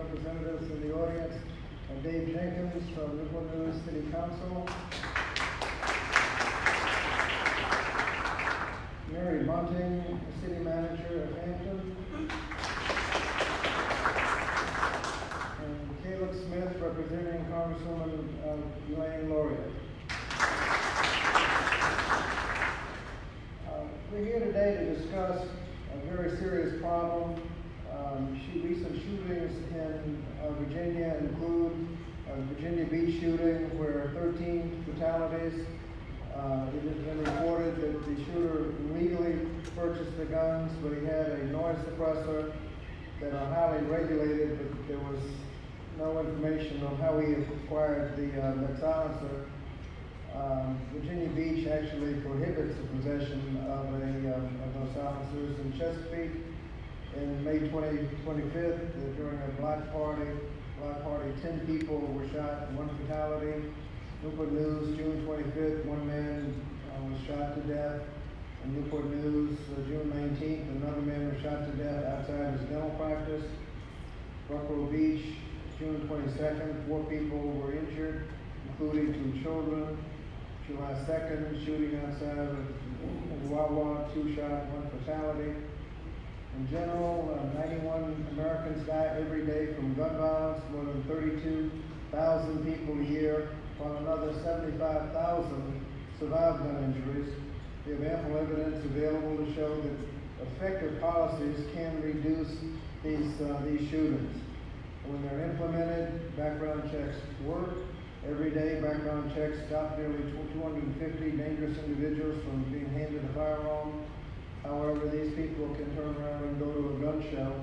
representatives in the audience, Dave Jenkins from Newport News City Council, Mary Bunting, City Manager of Hampton, and Caleb Smith, representing Congresswoman Elaine Laureate. We're here today to discuss a very serious problem. Recent shootings in Virginia include Virginia Beach shooting, where 13 fatalities. It has been reported that the shooter illegally purchased the guns, but he had a noise suppressor that are highly regulated, but there was no information on how he acquired the silencer. Virginia Beach actually prohibits the possession of those silencers. In Chesapeake, in May 25th, during a block party, 10 people were shot, 1 fatality. Newport News, June 25th, 1 man was shot to death. In Newport News, June 19th, another man was shot to death outside his dental practice. Buffalo Beach, June 22nd, 4 people were injured, including 2 children. July 2nd, shooting outside of Wawa, 2 shot, 1 fatality. In general, 91 Americans die every day from gun violence, more than 32,000 people a year, while another 75,000 survive gun injuries. We have ample evidence available to show that effective policies can reduce these shootings. When they're implemented, background checks work. Every day, background checks stop nearly 250 dangerous individuals from being handed a firearm. However, these people can turn around and go to a gun show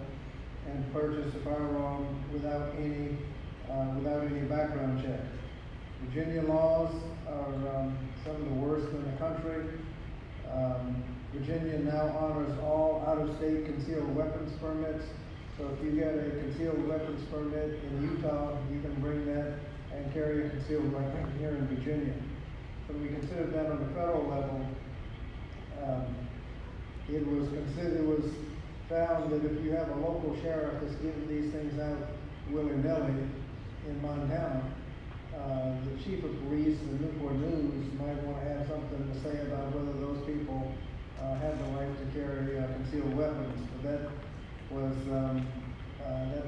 and purchase a firearm without any background check. Virginia laws are some of the worst in the country. Virginia now honors all out-of-state concealed weapons permits. So if you get a concealed weapons permit in Utah, you can bring that and carry a concealed weapon here in Virginia. When we considered that on the federal level, it was found that if you have a local sheriff that's giving these things out willy-nilly in Montana, the chief of police in Newport News might want to have something to say about whether those people have the right to carry concealed weapons. But that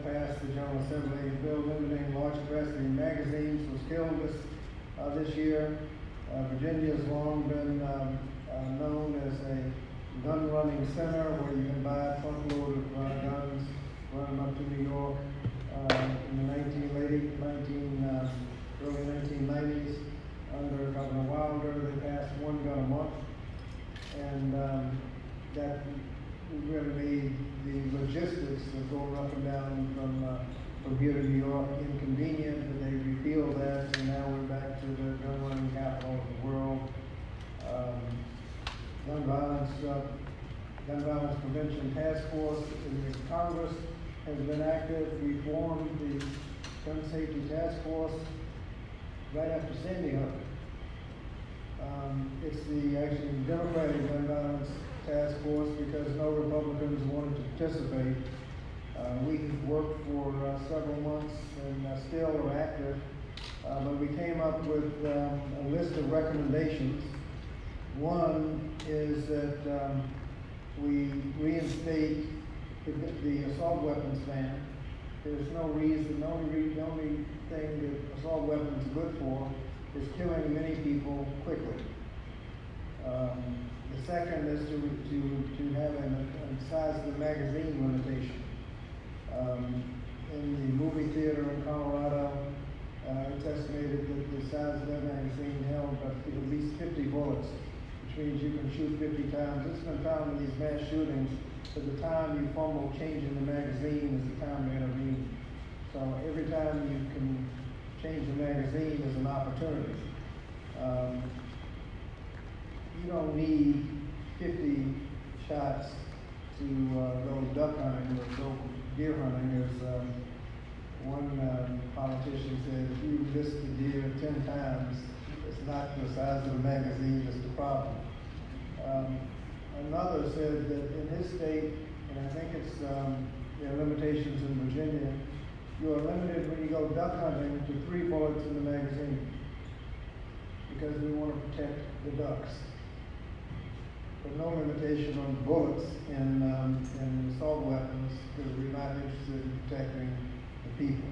passed the General Assembly. A bill limiting large capacity magazines was killed this year. Virginia has long been known as a gun running center where you can buy a truckload of guns, run them up to New York. In the early 1990s, under Governor Wilder, they passed 1 gun a month, and that really made the logistics of going up and down from here to New York inconvenient, but they repealed that, and now we're back to the gun running capital of the world. Gun violence prevention task force in the Congress has been active. We formed the gun safety task force right after Sandy Hook. It's actually the Democratic gun violence task force because no Republicans wanted to participate. We worked for several months and still are active, but we came up with a list of recommendations. One is that we reinstate the assault weapons ban. There's no reason, the only thing that assault weapons are good for is killing many people quickly. The second is to have a size of the magazine limitation. In the movie theater in Colorado, it's estimated that the size of that magazine held at least 50 bullets, which means you can shoot 50 times. It's been found in these mass shootings that the time you fumble changing the magazine is the time you're intervening. So every time you can change the magazine is an opportunity. You don't need 50 shots to go duck hunting or go deer hunting. As one politician said, if you miss the deer 10 times, it's not the size of the magazine that's the problem. Another said that in his state, and I think it's there are limitations in Virginia, you are limited when you go duck hunting to 3 bullets in the magazine, because we want to protect the ducks. But no limitation on bullets in assault weapons, because we're not interested in protecting the people.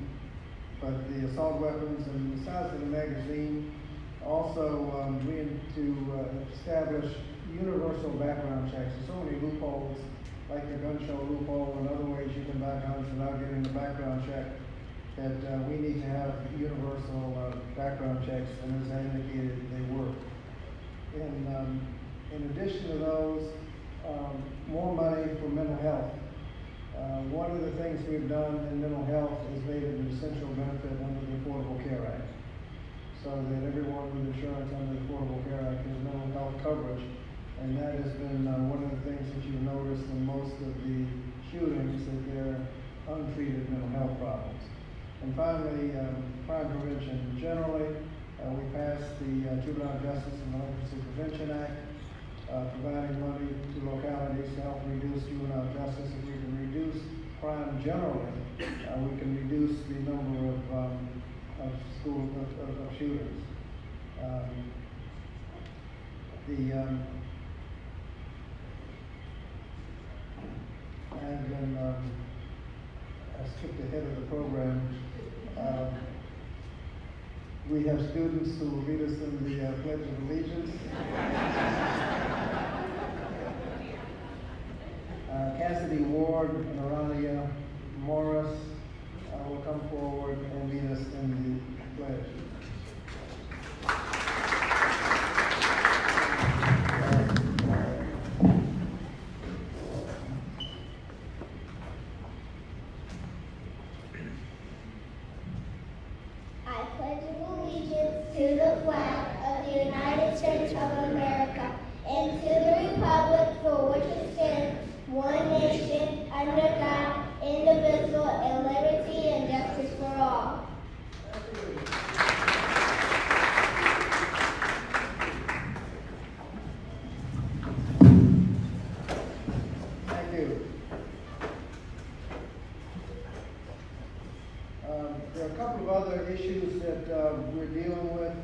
But the assault weapons and the size of the magazine, also we need to establish universal background checks. There's so many loopholes, like the gun show loophole and other ways you can buy guns without getting the background check, that we need to have universal background checks, and as I indicated, they work. In addition to those, more money for mental health. One of the things we've done in mental health is made it an essential benefit under the Affordable Care Act, so that everyone with insurance under the Affordable Care Act has mental health coverage, and that has been one of the things that you've noticed in most of the shootings, that they're untreated mental health problems. And finally, crime prevention. Generally, we passed the Juvenile Justice and Delinquency Prevention Act, providing money to localities to help reduce juvenile justice. If we can reduce crime generally, we can reduce the number of shooters. I skipped ahead of the program. We have students who will lead us in the Pledge of Allegiance. Cassidy Ward and Aralia Morris will come forward and lead us in the pledge. To the flag of the United States of America and to the republic for which it stands, one nation, under God, indivisible, and liberty and justice for all. Thank you. There are a couple of other issues that we're dealing with.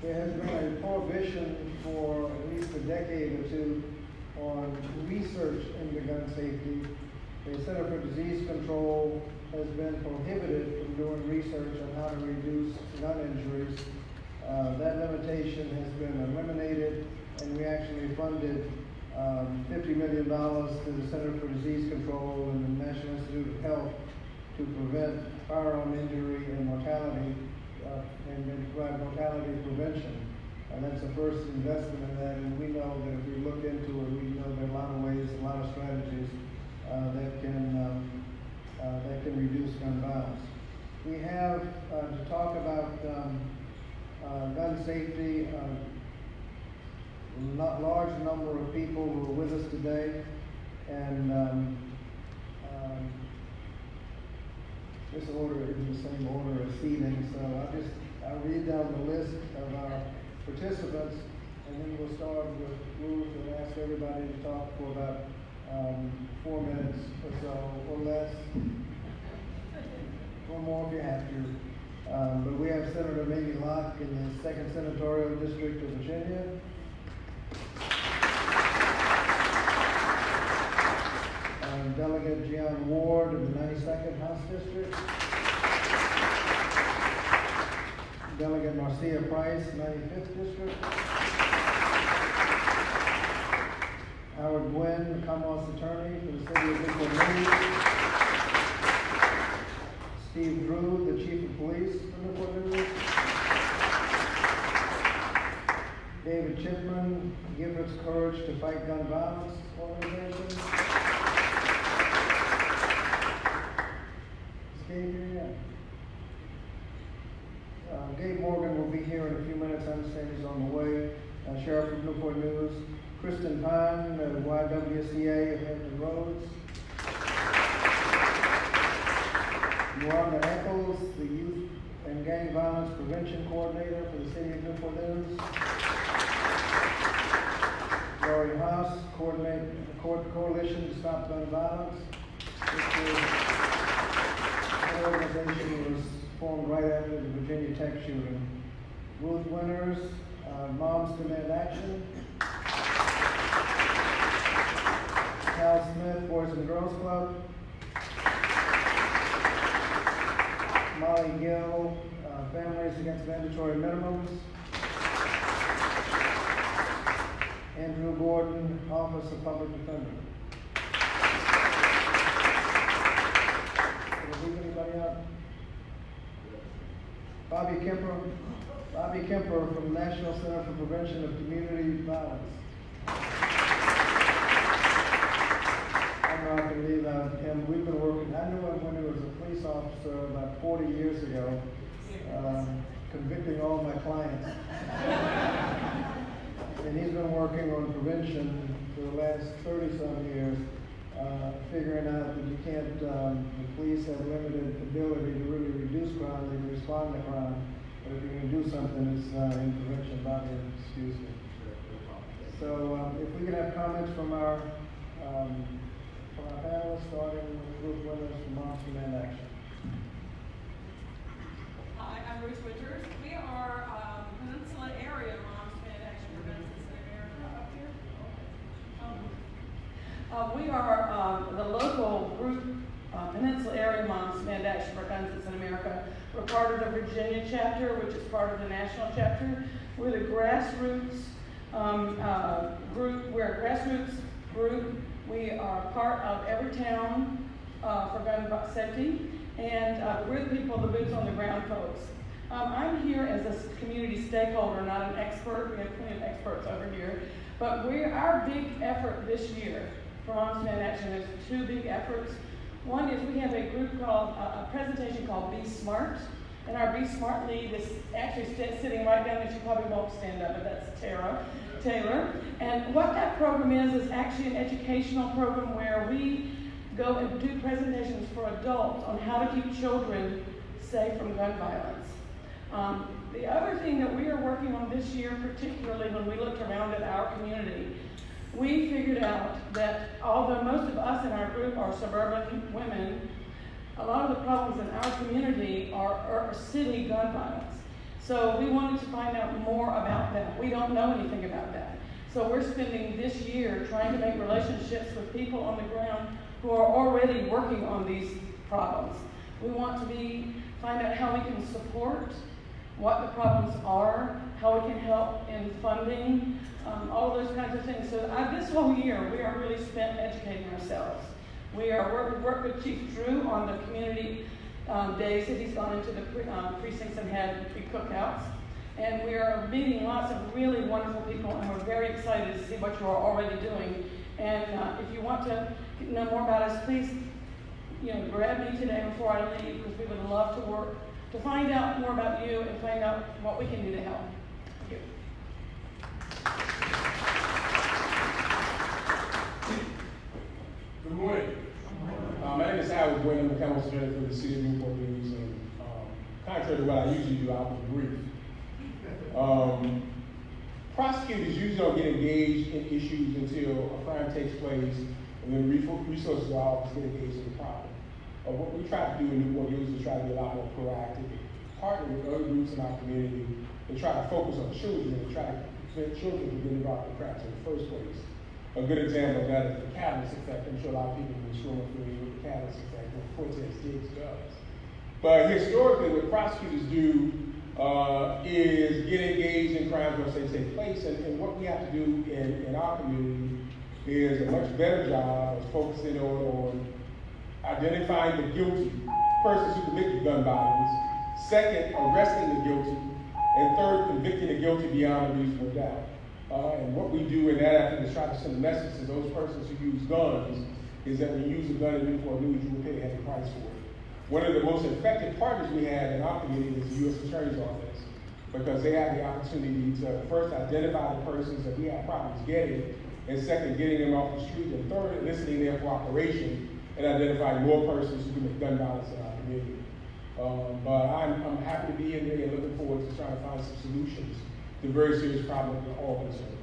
There has been a prohibition for at least a decade or two on research into gun safety. The Center for Disease Control has been prohibited from doing research on how to reduce gun injuries. That limitation has been eliminated, and we actually funded $50 million to the Center for Disease Control and the National Institute of Health to prevent firearm injury and mortality, and provide mortality prevention. And that's the first investment in that, and we know that if we look into it, we know there are a lot of ways, a lot of strategies that can reduce gun violence. We have to talk about gun safety. A large number of people who are with us today, and this order isn't the same order as seating, so I'll read down the list of our participants, and then we'll start with Ruth and ask everybody to talk for about 4 minutes or so, or less, or more if you have to. But we have Senator Mamie Locke in the 2nd Senatorial District of Virginia. Delegate Gian Ward of the 92nd House District. Delegate Marcia Price, 95th District. Howard Gwynn, the Commonwealth's Attorney for the City of Newport News. Steve Drew, the Chief of Police for Newport News. David Chipman, Giffords Courage to Fight Gun Violence Organization. Gabe Morgan will be here in a few minutes. I understand he's on the way. Sheriff of Newport News. Kristen Pine, YWCA of Hampton Roads. Wanda Eccles, the Youth and Gang Violence Prevention Coordinator for the City of Newport News. Lori Haas, Coalition to Stop Gun Violence. That organization was formed right after the Virginia Tech shooting. Ruth Winters, Moms Demand Action. Cal Smith, Boys and Girls Club. Molly Gill, Families Against Mandatory Minimums. Andrew Gordon, Office of Public Defender. Did I leave anybody out? Bobby Kemper from the National Center for Prevention of Community Violence. I don't know I can leave out him. We've been working, I knew him when he was a police officer about 40 years ago, convicting all my clients. And he's been working on prevention for the last 30-some years, figuring out that you can't, the police have limited ability to really reduce crime, they can respond to crime. But if you're going to do something, it's in prevention. Bobby, excuse me. So if we could have comments from our panelists, starting with Ruth Winters from Moms Demand Action. Hi, I'm Ruth Winters. We are Peninsula area Moms Demand Action for Guns in America up here. We are the local group, Peninsula area Moms Demand Action for Guns in America. We're part of the Virginia chapter, which is part of the national chapter. We're the grassroots group. We're a grassroots group. We are part of every town for gun safety, and we're the people, the boots on the ground folks. I'm here as a community stakeholder, not an expert. We have plenty of experts over here, but our big effort this year for Moms Demand Action is two big efforts. One is we have a group called, a presentation called Be Smart, and our Be Smart lead is actually sitting right down there. She probably won't stand up, but that's Tara Taylor. And what that program is actually an educational program where we go and do presentations for adults on how to keep children safe from gun violence. The other thing that we are working on this year, particularly when we looked around at our community, we figured out that although most of us in our group are suburban women, a lot of the problems in our community are city gun violence. So we wanted to find out more about that. We don't know anything about that. So we're spending this year trying to make relationships with people on the ground who are already working on these problems. We want to find out how we can support, what the problems are, how we can help in funding, all those kinds of things. So this whole year, we are really spent educating ourselves. We work with Chief Drew on the community days that he's gone into the precincts and had big cookouts. And we are meeting lots of really wonderful people, and we're very excited to see what you are already doing. And if you want to know more about us, please, grab me today before I leave, because we would love to work to find out more about you and find out what we can do to help. Thank you. Good morning. My name is Howard Gwynn. I'm the council secretary for the city of Newport News. And contrary to what I usually do, I'll be brief. Prosecutors usually don't get engaged in issues until a crime takes place, and then resources are always get engaged in the problem. What we try to do in Newport News is try to be a lot more proactive, partner with other groups in our community, and try to focus on children and try to prevent children from getting involved in crimes in the first place. A good example of that is the catalyst effect. I'm sure a lot of people in this room are familiar with the catalyst effect and what Cortez Diggs does. But historically, what prosecutors do is get engaged in crimes once they take place, and what we have to do in our community is a much better job of focusing on identifying the guilty persons who committed gun violence, second, arresting the guilty, and third, convicting the guilty beyond a reasonable doubt. And what we do in that effort is try to send a message to those persons who use guns is that when you use a gun in Newport News, you will pay a heavy price for it. One of the most effective partners we have in our community is the U.S. Attorney's Office, because they have the opportunity to first identify the persons that we have problems getting, and second, getting them off the street, and third, eliciting their cooperation and identifying more persons who commit gun violence in our community. But I'm happy to be in there and looking forward to trying to find some solutions to very serious problems we're all concerned.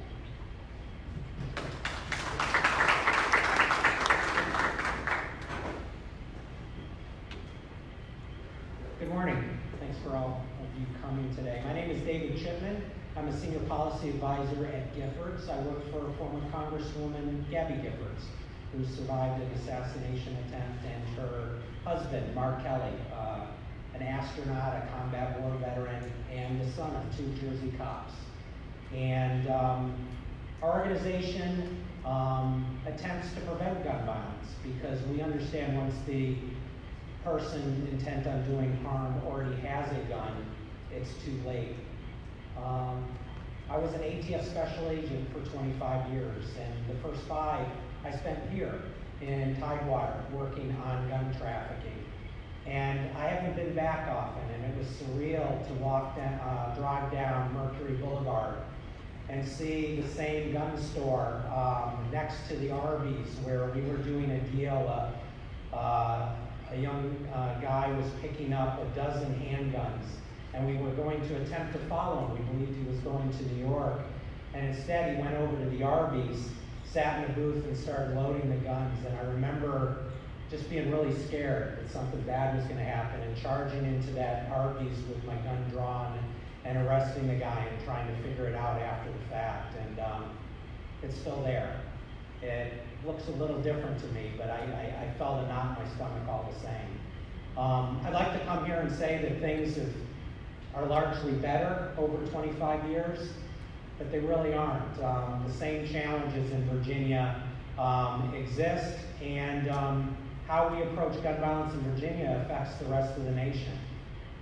Good morning. Thanks for all of you coming today. My name is David Chipman. I'm a senior policy advisor at Giffords. I work for former Congresswoman Gabby Giffords, who survived an assassination attempt, and her husband, Mark Kelly, an astronaut, a combat war veteran, and the son of 2 Jersey cops. And our organization attempts to prevent gun violence because we understand once the person intent on doing harm already has a gun, it's too late. I was an ATF special agent for 25 years, and the first 5 I spent here in Tidewater working on gun trafficking. And I haven't been back often, and it was surreal to drive down Mercury Boulevard and see the same gun store next to the Arby's where we were doing a deal. A young guy was picking up a dozen handguns, and we were going to attempt to follow him. We believed he was going to New York, and instead he went over to the Arby's, sat in a booth, and started loading the guns. And I remember just being really scared that something bad was going to happen, and charging into that Arby's with my gun drawn and arresting the guy and trying to figure it out after the fact. And it's still there. It looks a little different to me, but I felt a knot in my stomach all the same. I'd like to come here and say that things are largely better over 25 years, but they really aren't. The same challenges in Virginia exist, and how we approach gun violence in Virginia affects the rest of the nation.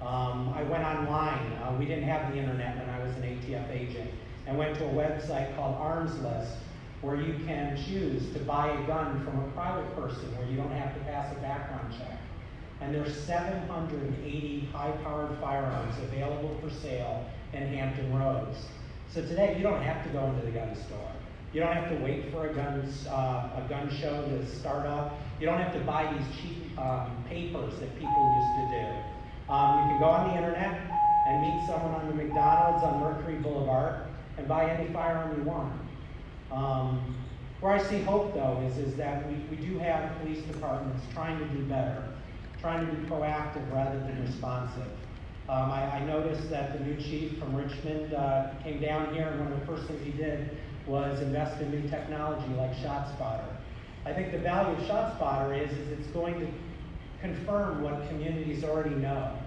I went online. We didn't have the internet when I was an ATF agent, and went to a website called Arms List, where you can choose to buy a gun from a private person where you don't have to pass a background check. And there's 780 high-powered firearms available for sale in Hampton Roads. So today, you don't have to go into the gun store. You don't have to wait for a gun show to start up. You don't have to buy these cheap papers that people used to do. You can go on the internet and meet someone on the McDonald's on Mercury Boulevard and buy any firearm you want. Where I see hope, though, is that we do have police departments trying to do better, trying to be proactive rather than responsive. I noticed that the new chief from Richmond came down here, and one of the first things he did was invest in new technology like ShotSpotter. I think the value of ShotSpotter is it's going to confirm what communities already know,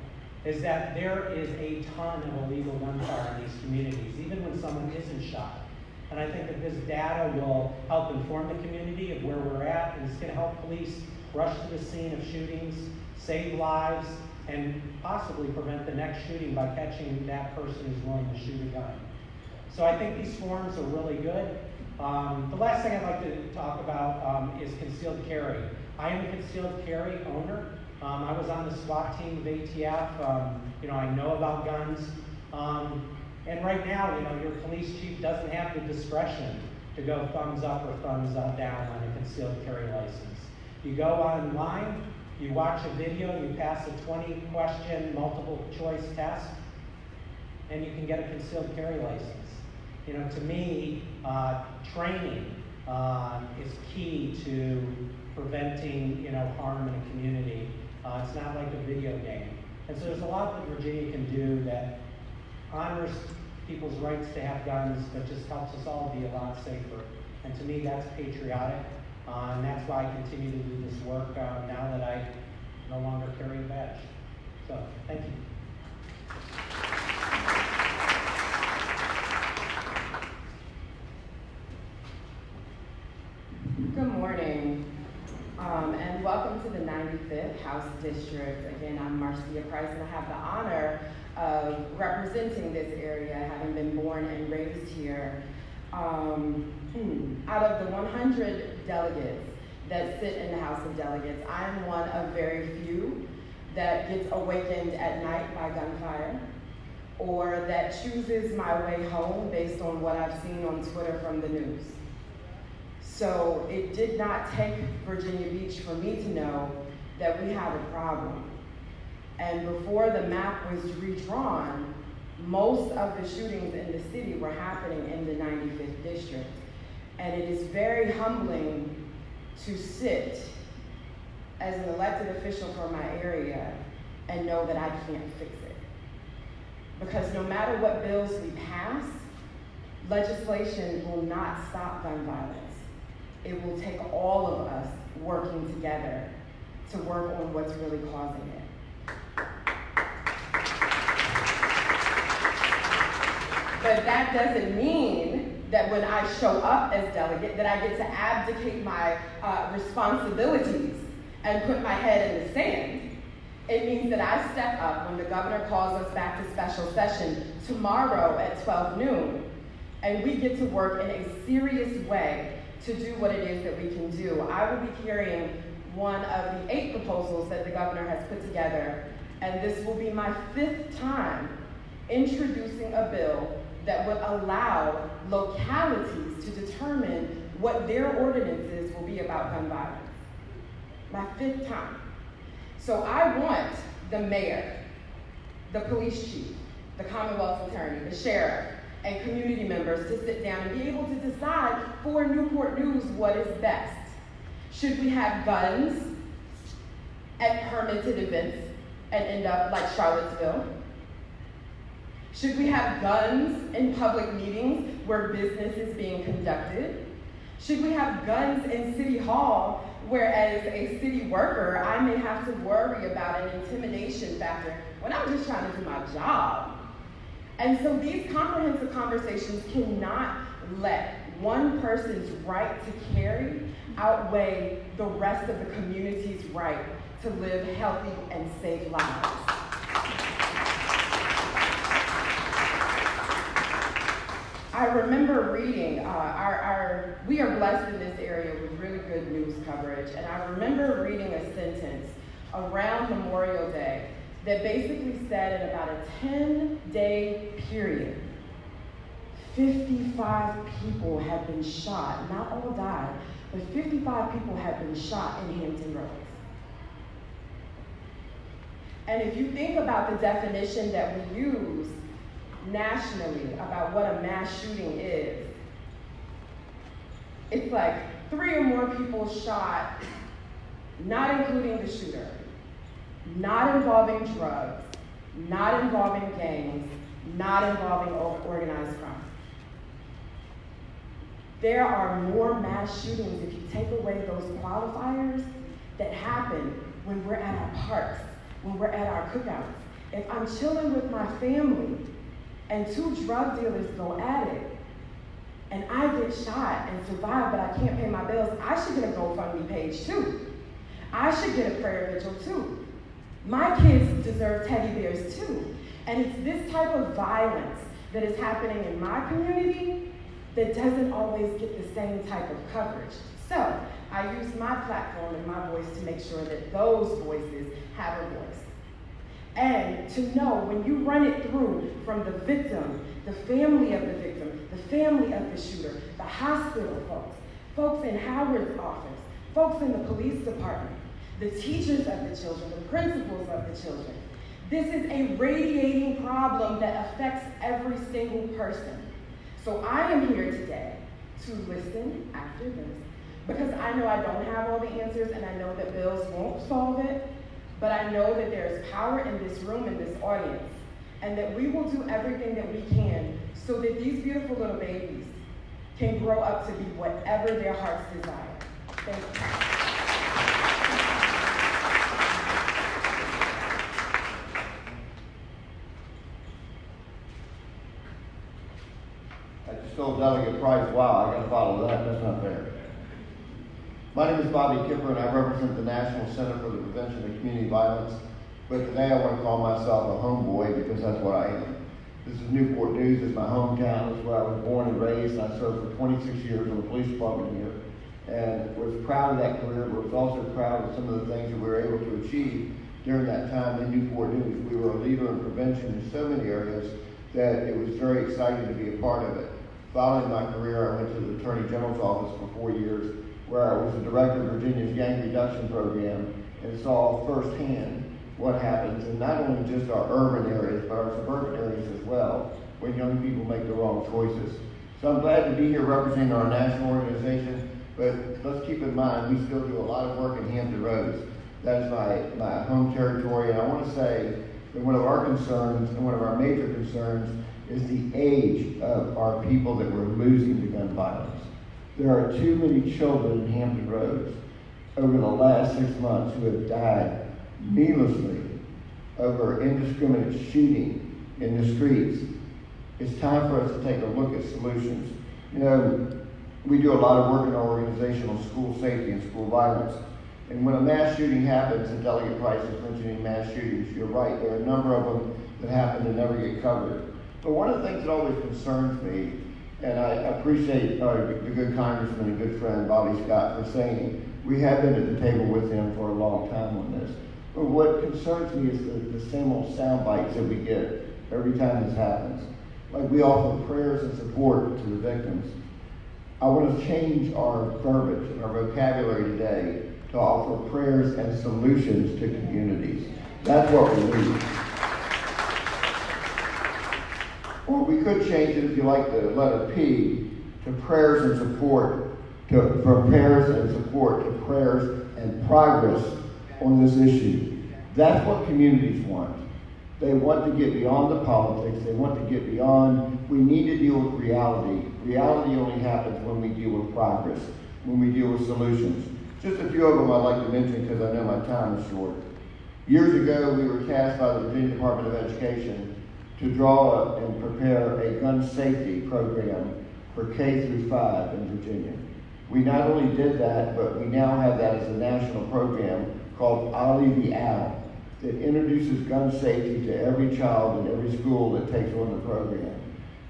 is that there is a ton of illegal gunfire in these communities, even when someone isn't shot. And I think that this data will help inform the community of where we're at, and it's going to help police rush to the scene of shootings, save lives, and possibly prevent the next shooting by catching that person who's willing to shoot a gun. So I think these forums are really good. The last thing I'd like to talk about is concealed carry. I am a concealed carry owner. I was on the SWAT team of ATF. I know about guns. And right now, your police chief doesn't have the discretion to go thumbs up or thumbs down on a concealed carry license. You go online, you watch a video, you pass a 20-question multiple choice test, and you can get a concealed carry license. To me, training is key to preventing, harm in a community. It's not like a video game. And so there's a lot that Virginia can do that honors people's rights to have guns, but just helps us all be a lot safer. And to me, that's patriotic, and that's why I continue to do this work now that I no longer carry a badge. So, thank you. Good morning, and welcome to the 95th House District. Again, I'm Marcia Price, and I have the honor of representing this area, having been born and raised here. Out of the 100 delegates that sit in the House of Delegates, I am one of very few that gets awakened at night by gunfire, or that chooses my way home based on what I've seen on Twitter from the news. So it did not take Virginia Beach for me to know that we have a problem. And before the map was redrawn, most of the shootings in the city were happening in the 95th district. And it is very humbling to sit as an elected official for my area and know that I can't fix it. Because no matter what bills we pass, legislation will not stop gun violence. It will take all of us working together to work on what's really causing it. But that doesn't mean that when I show up as delegate that I get to abdicate my responsibilities and put my head in the sand. It means that I step up when the governor calls us back to special session tomorrow at 12 noon, and we get to work in a serious way to do what it is that we can do. I will be carrying one of the 8 proposals that the governor has put together, and this will be my 5th time introducing a bill that would allow localities to determine what their ordinances will be about gun violence. My 5th time. So I want the mayor, the police chief, the Commonwealth attorney, the sheriff, and community members to sit down and be able to decide for Newport News what is best. Should we have guns at permitted events and end up like Charlottesville? Should we have guns in public meetings where business is being conducted? Should we have guns in City Hall where, as a city worker, I may have to worry about an intimidation factor when I'm just trying to do my job? And so these comprehensive conversations cannot let one person's right to carry outweigh the rest of the community's right to live healthy and safe lives. I remember reading, we are blessed in this area with really good news coverage, and I remember reading a sentence around Memorial Day that basically said in about a 10-day period, 55 people have been shot, not all died, but 55 people have been shot in Hampton Roads. And if you think about the definition that we use nationally about what a mass shooting is, it's like 3 or more people shot, not including the shooter, not involving drugs, not involving gangs, not involving organized crime. There are more mass shootings, if you take away those qualifiers, that happen when we're at our parks, when we're at our cookouts. If I'm chilling with my family and 2 drug dealers go at it, and I get shot and survive, but I can't pay my bills, I should get a GoFundMe page too. I should get a prayer vigil too. My kids deserve teddy bears too. And it's this type of violence that is happening in my community that doesn't always get the same type of coverage. So I use my platform and my voice to make sure that those voices have a voice. And to know when you run it through from the victim, the family of the victim, the family of the shooter, the hospital folks, folks in Howard's office, folks in the police department, the teachers of the children, the principals of the children. This is a radiating problem that affects every single person. So I am here today to listen after this, because I know I don't have all the answers, and I know that bills won't solve it, but I know that there is power in this room, in this audience, and that we will do everything that we can so that these beautiful little babies can grow up to be whatever their hearts desire. Thank you. I just told Delegate Price, wow, I gotta follow that, that's not fair. My name is Bobby Kipper, and I represent the National Center for the Prevention of Community Violence, but today I want to call myself a homeboy because that's what I am. This is Newport News, it's my hometown, it's where I was born and raised, and I served for 26 years in the police department here, and was proud of that career, but was also proud of some of the things that we were able to achieve during that time in Newport News. We were a leader in prevention in so many areas that it was very exciting to be a part of it. Following my career, I went to the Attorney General's office for 4 years, where I was the director of Virginia's gang reduction program and saw firsthand what happens in not only just our urban areas, but our suburban areas as well, when young people make the wrong choices. So I'm glad to be here representing our national organization, but let's keep in mind we still do a lot of work in Hampton Roads. That is my home territory, and I want to say that one of our concerns, and one of our major concerns, is the age of our people that we're losing to gun violence. There are too many children in Hampton Roads over the last 6 months who have died needlessly over indiscriminate shooting in the streets. It's time for us to take a look at solutions. You know, we do a lot of work in our organization on school safety and school violence. And when a mass shooting happens, and Delegate Price is mentioning mass shootings, you're right, there are a number of them that happen and never get covered. But one of the things that always concerns me, and I appreciate the good congressman and good friend Bobby Scott for saying, we have been at the table with him for a long time on this. But what concerns me is the same old sound bites that we get every time this happens. Like we offer prayers and support to the victims. I want to change our verbiage and our vocabulary today to offer prayers and solutions to communities. That's what we need. Or we could change it, if you like, the letter P to prayers and support, from prayers and support to prayers and progress on this issue. That's what communities want. They want to get beyond the politics. They want to get beyond, we need to deal with reality. Reality only happens when we deal with progress, when we deal with solutions. Just a few of them I'd like to mention because I know my time is short. Years ago, we were tasked by the Virginia Department of Education to draw and prepare a gun safety program for K through 5 in Virginia. We not only did that, but we now have that as a national program called Ollie the Owl that introduces gun safety to every child in every school that takes on the program.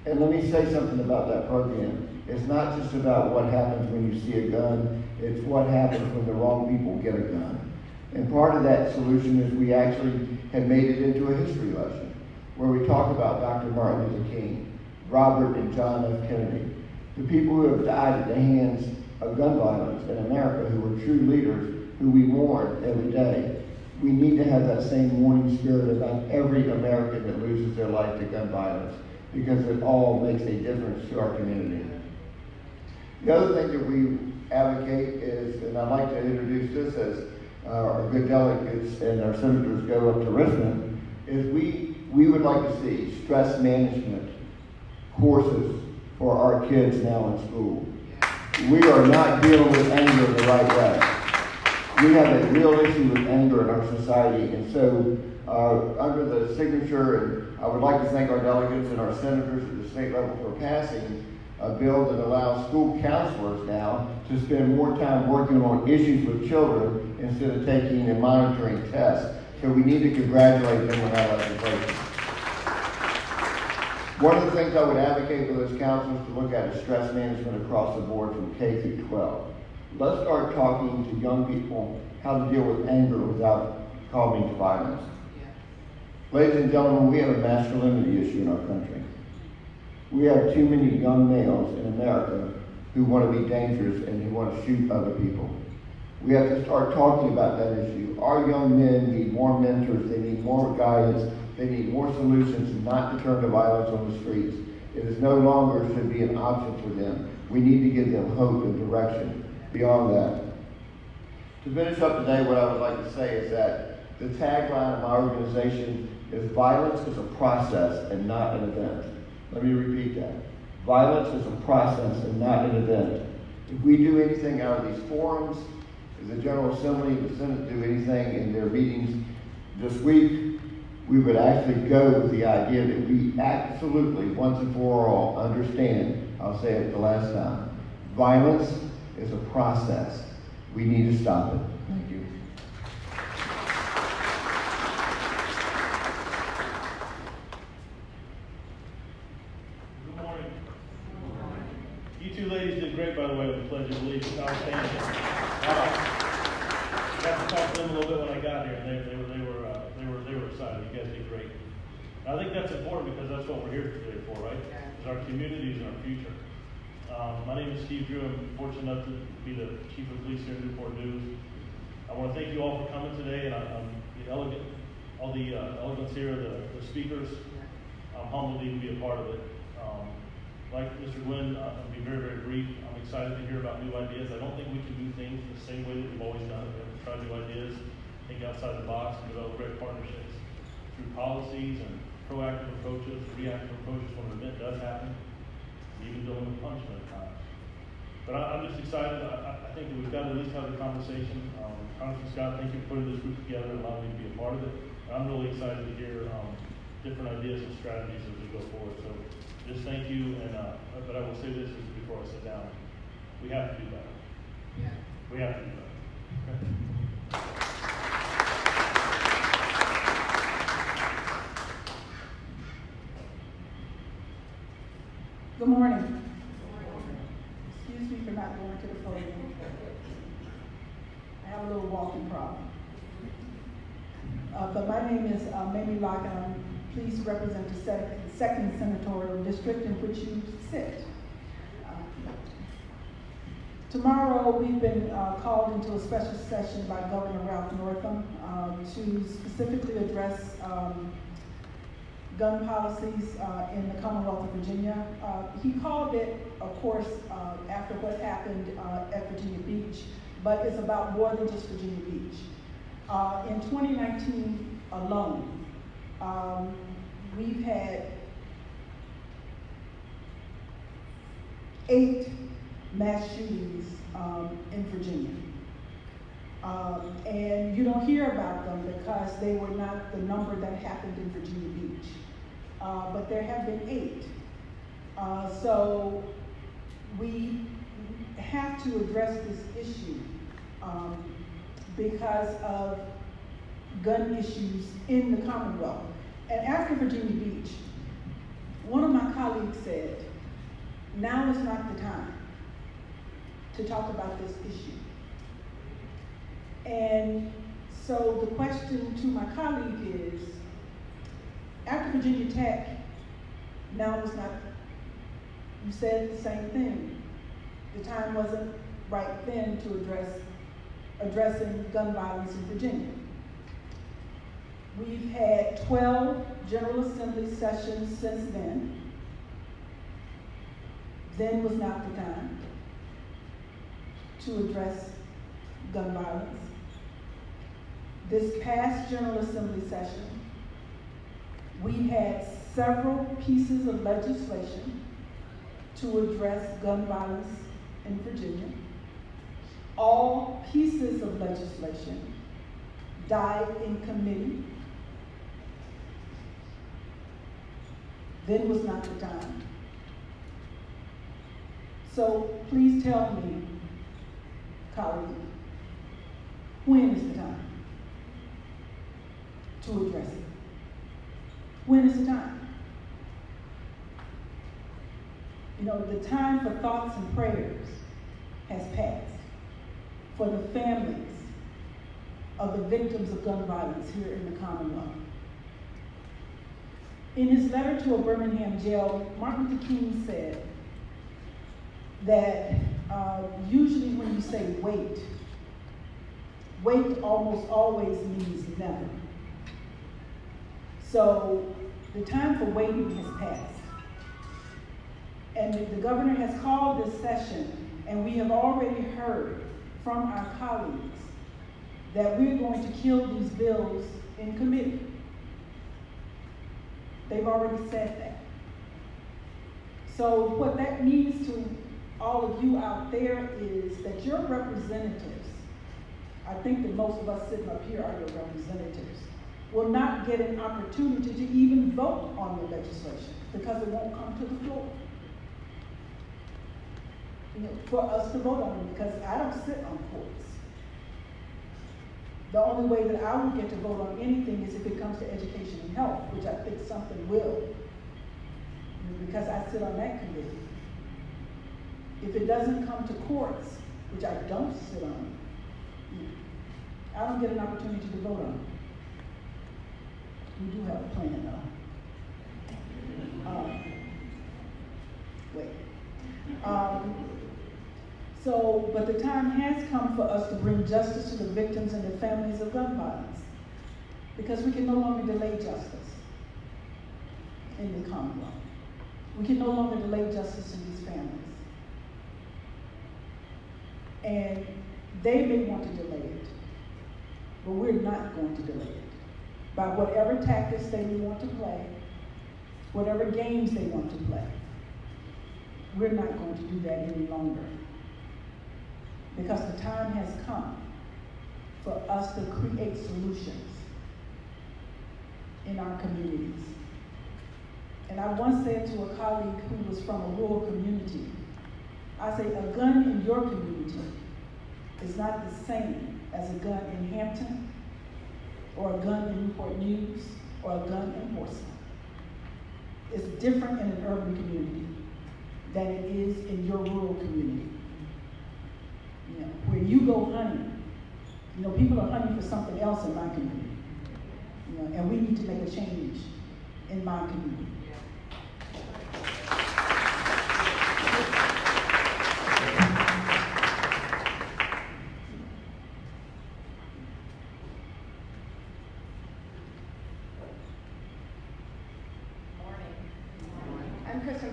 And let me say something about that program. It's not just about what happens when you see a gun, it's what happens when the wrong people get a gun. And part of that solution is we actually have made it into a history lesson where we talk about Dr. Martin Luther King, Robert and John F. Kennedy, the people who have died at the hands of gun violence in America, who were true leaders, who we mourn every day. We need to have that same mourning spirit about every American that loses their life to gun violence, because it all makes a difference to our community. The other thing that we advocate is, and I'd like to introduce this as our good delegates and our senators go up to Richmond, is we would like to see stress management courses for our kids now in school. We are not dealing with anger the right way. We have a real issue with anger in our society, and so under the signature, and I would like to thank our delegates and our senators at the state level for passing a bill that allows school counselors now to spend more time working on issues with children instead of taking and monitoring tests. So we need to congratulate them on that legislation. One of the things I would advocate for those counselors to look at is stress management across the board from K through 12. Let's start talking to young people how to deal with anger without calling to violence. Ladies and gentlemen, we have a masculinity issue in our country. We have too many young males in America who want to be dangerous and who want to shoot other people. We have to start talking about that issue. Our young men need more mentors, they need more guidance, they need more solutions and not to turn to violence on the streets. It is no longer should be an option for them. We need to give them hope and direction beyond that. To finish up today, what I would like to say is that the tagline of my organization is violence is a process and not an event. Let me repeat that. Violence is a process and not an event. If we do anything out of these forums, if the General Assembly and the Senate do anything in their meetings this week, we would actually go with the idea that we absolutely, once and for all, understand, I'll say it the last time, violence is a process. We need to stop it. Thank you. Good morning. You two ladies did great, by the way, with the Pledge of Allegiance. Outstanding. Got to talk to them a little bit when I got here, and they were excited. You guys did great. And I think that's important because that's what we're here today for, right? Is our communities and our future. My name is Steve Drew. I'm fortunate enough to be the Chief of Police here in Newport News. I want to thank you all for coming today, and all the elegance here, the speakers. I'm humbled to even be a part of it. Like Mr. Gwynn, I'll be very, very brief. I'm excited to hear about new ideas. I don't think we can do things the same way that we've always done it. We have to try new ideas. think outside the box and develop great partnerships through policies and proactive approaches, reactive approaches when an event does happen, and even dealing with punishment at times. But I'm just excited. I think that we've got to at least have the conversation. Congressman Scott, thank you for putting this group together and allowing me to be a part of it. And I'm really excited to hear different ideas and strategies as we go forward. So just thank you. And but I will say this before I sit down: we have to do better. Yeah. We have to do better. Okay. Good morning. Excuse me for not going to the podium. I have a little walking problem. But my name is Mamie Locke, and I'm pleased to represent the second senatorial district in which you sit. Tomorrow, we've been called into a special session by Governor Ralph Northam to specifically address gun policies in the Commonwealth of Virginia. He called it, of course, after what happened at Virginia Beach, but it's about more than just Virginia Beach. In 2019 alone, we've had 8 mass shootings in Virginia. And you don't hear about them because they were not the number that happened in Virginia Beach. But there have been 8. So we have to address this issue because of gun issues in the Commonwealth. And after Virginia Beach, one of my colleagues said, now is not the time to talk about this issue. And so the question to my colleague is, after Virginia Tech, now is not, you said the same thing. The time wasn't right then to addressing gun violence in Virginia. We've had 12 General Assembly sessions since then. Then was not the time to address gun violence. This past General Assembly session, we had several pieces of legislation to address gun violence in Virginia. All pieces of legislation died in committee. Then was not the time. So please tell me, colleague, when is the time to address it? When is the time? You know, the time for thoughts and prayers has passed for the families of the victims of gun violence here in the Commonwealth. In his letter to a Birmingham jail, Martin Luther King said that usually when you say wait almost always means never. So the time for waiting has passed. And the governor has called this session, and we have already heard from our colleagues that we're going to kill these bills in committee. They've already said that. So what that means to all of you out there is that your representatives, I think that most of us sitting up here are your representatives, will not get an opportunity to even vote on the legislation because it won't come to the floor. You know, for us to vote on it, because I don't sit on courts. The only way that I would get to vote on anything is if it comes to education and health, which I think something will, because I sit on that committee. If it doesn't come to courts, which I don't sit on, I don't get an opportunity to vote on it. We do have a plan though. But the time has come for us to bring justice to the victims and the families of gun violence, because we can no longer delay justice in the Commonwealth. We can no longer delay justice in these families. And they may want to delay it, but we're not going to delay it. By whatever tactics they want to play, whatever games they want to play, we're not going to do that any longer. Because the time has come for us to create solutions in our communities. And I once said to a colleague who was from a rural community, I say, a gun in your community is not the same as a gun in Hampton, or a gun in Newport News, or a gun in Portsmouth. It's different in an urban community than it is in your rural community. You know, where you go hunting, you know, people are hunting for something else in my community. You know, and we need to make a change in my community.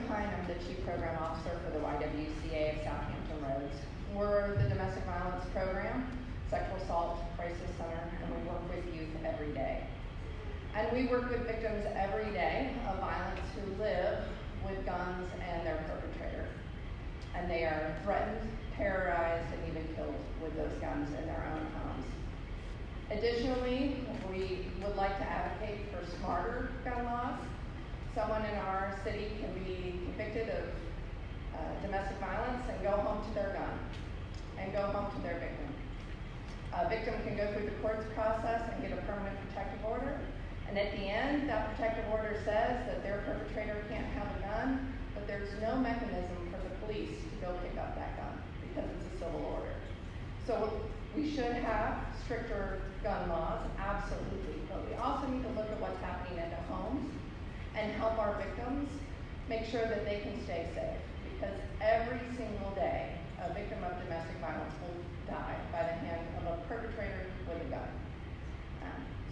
I'm the Chief Program Officer for the YWCA of Southampton Roads. We're the Domestic Violence Program, Sexual Assault Crisis Center, and we work with youth every day. And we work with victims every day of violence who live with guns and their perpetrator. And they are threatened, terrorized, and even killed with those guns in their own homes. Additionally, we would like to advocate for smarter gun laws. Someone in our city can be convicted of domestic violence and go home to their gun and go home to their victim. A victim can go through the courts process and get a permanent protective order. And at the end, that protective order says that their perpetrator can't have a gun, but there's no mechanism for the police to go pick up that gun because it's a civil order. So we should have stricter gun laws, absolutely. But we also need to look at what's happening in the homes and help our victims make sure that they can stay safe. Because every single day, a victim of domestic violence will die by the hand of a perpetrator with a gun.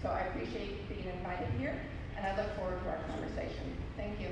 So I appreciate being invited here, and I look forward to our conversation. Thank you.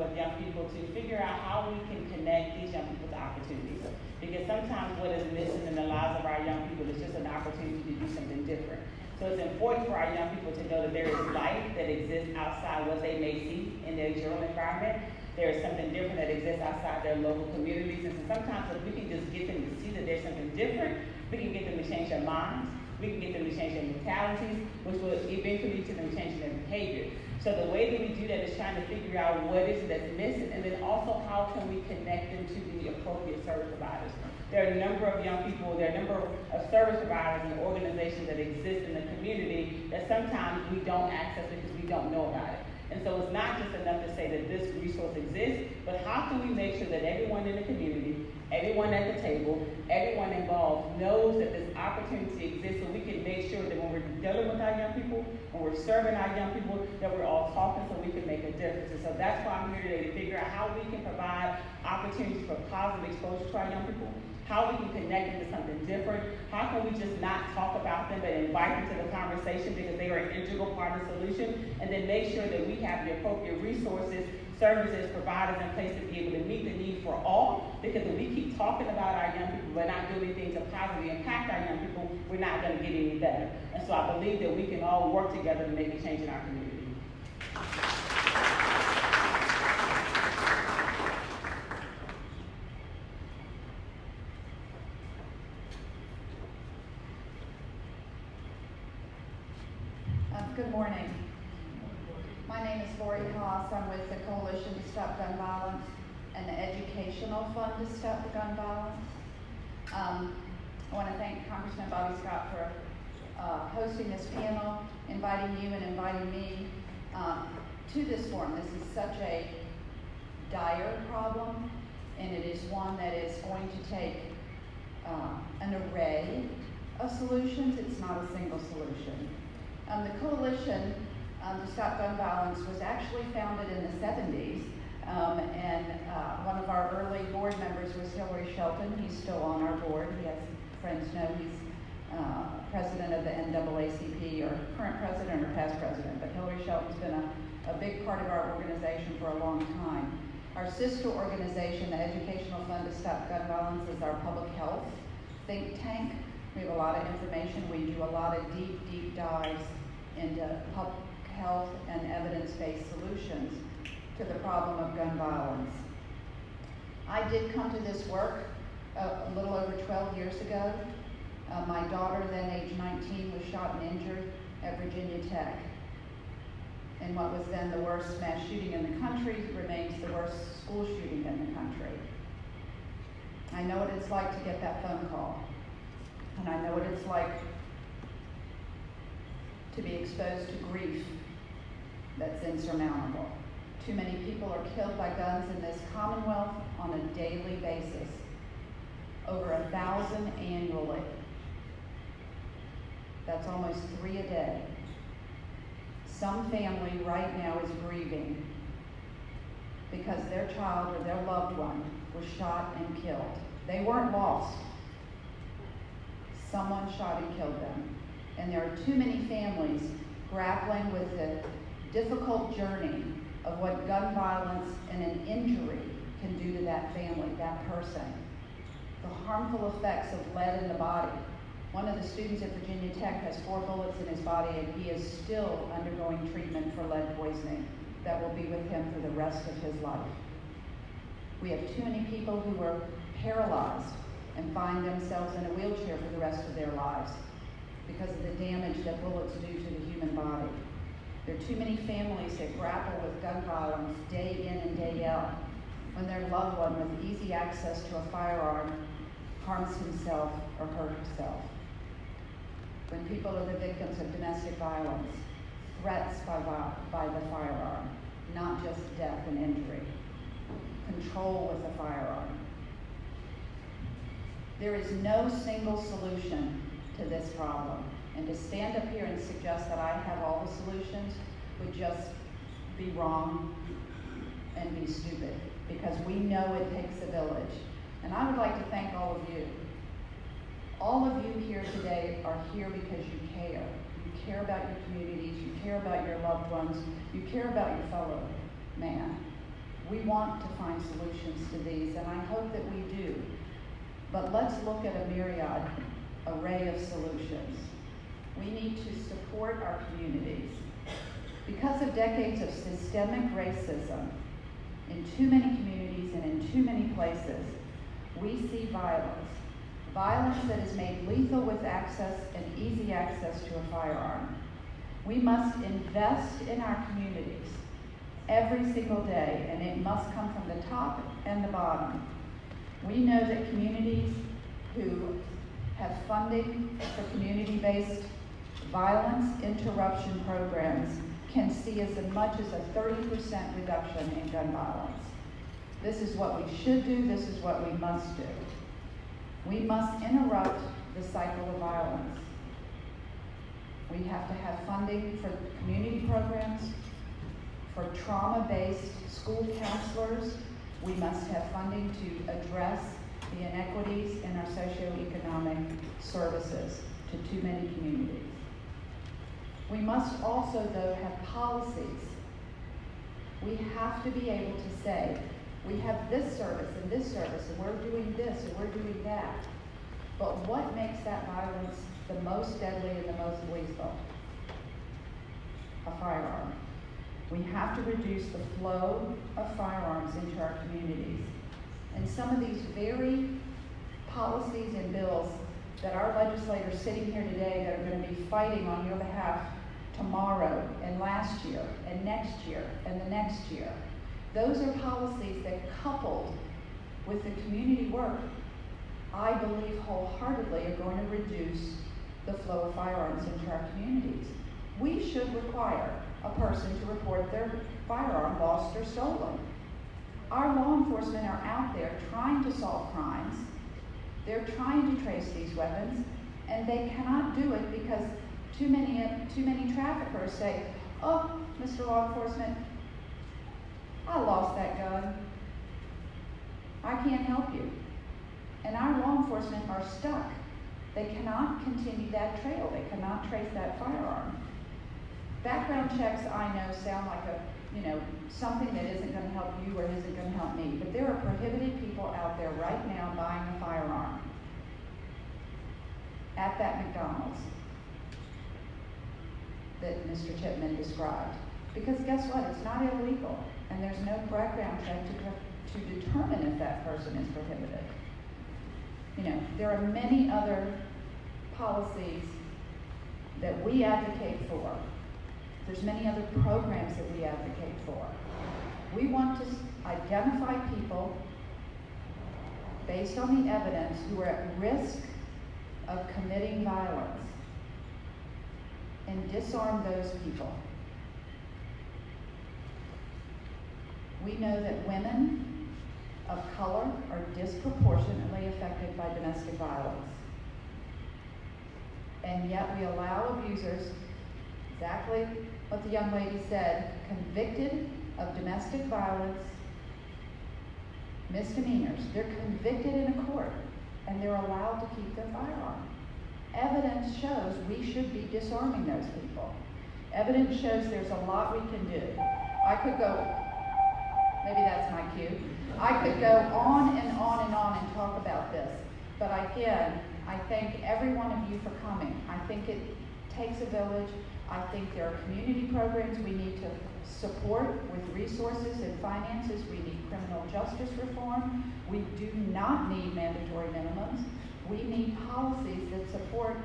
with young people to figure out how we can connect these young people to opportunities. Because sometimes what is missing in the lives of our young people is just an opportunity to do something different. So it's important for our young people to know that there is life that exists outside what they may see in their general environment. There is something different that exists outside their local communities. And so sometimes if we can just get them to see that there's something different, we can get them to change their minds, we can get them to change their mentalities, which will eventually lead to them changing their behavior. So the way that we do that is trying to figure out what is it that's missing, and then also how can we connect them to the appropriate service providers. There are a number of young people, there are a number of service providers and organizations that exist in the community that sometimes we don't access because we don't know about it. And so it's not just enough to say that this resource exists, but how can we make sure that everyone in the community, everyone at the table, everyone involved knows that this opportunity exists, so we can make sure that when we're dealing with our young people, when we're serving our young people, that we're all talking so we can make a difference. And so that's why I'm here today, to figure out how we can provide opportunities for positive exposure to our young people, how we can connect them to something different, how can we just not talk about them but invite them to the conversation because they are an integral part of the solution, and then make sure that we have the appropriate resources, services, providers in place to be able to meet the need for all, because if we keep talking about our young people but not doing anything to positively impact our young people, we're not going to get any better. And so I believe that we can all work together to make a change in our community. Good morning. My name is Lori Haas. I'm with the Coalition to Stop Gun Violence and the Educational Fund to Stop Gun Violence. I want to thank Congressman Bobby Scott for hosting this panel, inviting you and inviting me to this forum. This is such a dire problem, and it is one that is going to take an array of solutions. It's not a single solution. The Coalition to Stop Gun Violence was actually founded in the 70s, and one of our early board members was Hillary Shelton. He's still on our board. He has friends know he's president of the NAACP, or current president or past president, but Hillary Shelton's been a big part of our organization for a long time. Our sister organization, the Educational Fund to Stop Gun Violence, is our public health think tank. We have a lot of information. We do a lot of deep dives into public health and evidence-based solutions to the problem of gun violence. I did come to this work a little over 12 years ago. My daughter, then age 19, was shot and injured at Virginia Tech. And what was then the worst mass shooting in the country remains the worst school shooting in the country. I know what it's like to get that phone call. And I know what it's like to be exposed to grief that's insurmountable. Too many people are killed by guns in this Commonwealth on a daily basis. Over 1,000 annually. That's almost 3 a day. Some family right now is grieving because their child or their loved one was shot and killed. They weren't lost. Someone shot and killed them. And there are too many families grappling with the difficult journey of what gun violence and an injury can do to that family, that person. The harmful effects of lead in the body. One of the students at Virginia Tech has 4 bullets in his body, and he is still undergoing treatment for lead poisoning that will be with him for the rest of his life. We have too many people who are paralyzed and find themselves in a wheelchair for the rest of their lives because of the damage that bullets do to the human body. There are too many families that grapple with gun violence day in and day out when their loved one with easy access to a firearm harms himself or hurt herself. When people are the victims of domestic violence, threats by the firearm, not just death and injury, control with a firearm. There is no single solution to this problem. And to stand up here and suggest that I have all the solutions would just be wrong and be stupid, because we know it takes a village. And I would like to thank all of you. All of you here today are here because you care. You care about your communities, you care about your loved ones, you care about your fellow man. We want to find solutions to these, and I hope that we do. But let's look at a myriad array of solutions. We need to support our communities. Because of decades of systemic racism in too many communities and in too many places, we see violence. Violence that is made lethal with access and easy access to a firearm. We must invest in our communities every single day, and it must come from the top and the bottom. We know that communities who have funding for community-based violence interruption programs can see as much as a 30% reduction in gun violence. This is what we should do, this is what we must do. We must interrupt the cycle of violence. We have to have funding for community programs, for trauma-based school counselors. We must have funding to address the inequities in our socioeconomic services to too many communities. We must also, though, have policies. We have to be able to say, we have this service, and we're doing this, and we're doing that. But what makes that violence the most deadly and the most lethal? A firearm. We have to reduce the flow of firearms into our communities. And some of these very policies and bills that our legislators sitting here today that are going to be fighting on your behalf tomorrow and last year and next year and the next year, those are policies that, coupled with the community work, I believe wholeheartedly are going to reduce the flow of firearms into our communities. We should require a person to report their firearm lost or stolen. Our law enforcement are out there trying to solve crimes. They're trying to trace these weapons, and they cannot do it because too many traffickers say, "Oh, Mr. Law Enforcement, I lost that gun. I can't help you." And our law enforcement are stuck They cannot continue that trail. They cannot trace that firearm. Background checks, I know, sound like something that isn't going to help you or isn't going to help me. But there are prohibited people out there right now buying a firearm at that McDonald's that Mr. Chipman described. Because guess what? It's not illegal, and there's no background check to determine if that person is prohibited. There are many other policies that we advocate for. There's many other programs that we advocate for. We want to identify people based on the evidence who are at risk of committing violence and disarm those people. We know that women of color are disproportionately affected by domestic violence. And yet we allow abusers, exactly what the young lady said, convicted of domestic violence, misdemeanors. They're convicted in a court, and they're allowed to keep their firearm. Evidence shows we should be disarming those people. Evidence shows there's a lot we can do. I could go, maybe that's my cue. I could go on and on and on and talk about this. But again, I thank every one of you for coming. I think it takes a village. I think there are community programs we need to support with resources and finances. We need criminal justice reform. We do not need mandatory minimums. We need policies that support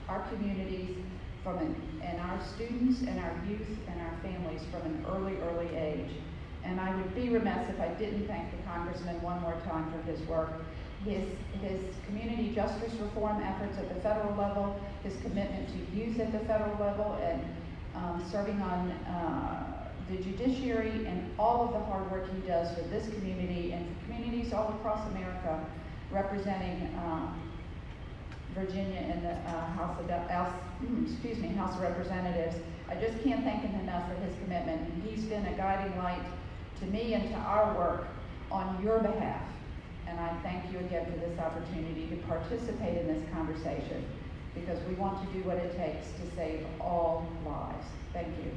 our communities and our students and our youth and our families from an early age. And I would be remiss if I didn't thank the Congressman one more time for his work. His community justice reform efforts at the federal level, his commitment to youth at the federal level, and serving on the judiciary, and all of the hard work he does for this community and for communities all across America, representing Virginia in the House of Representatives. I just can't thank him enough for his commitment. He's been a guiding light to me and to our work on your behalf. And I thank you again for this opportunity to participate in this conversation, because we want to do what it takes to save all lives. Thank you.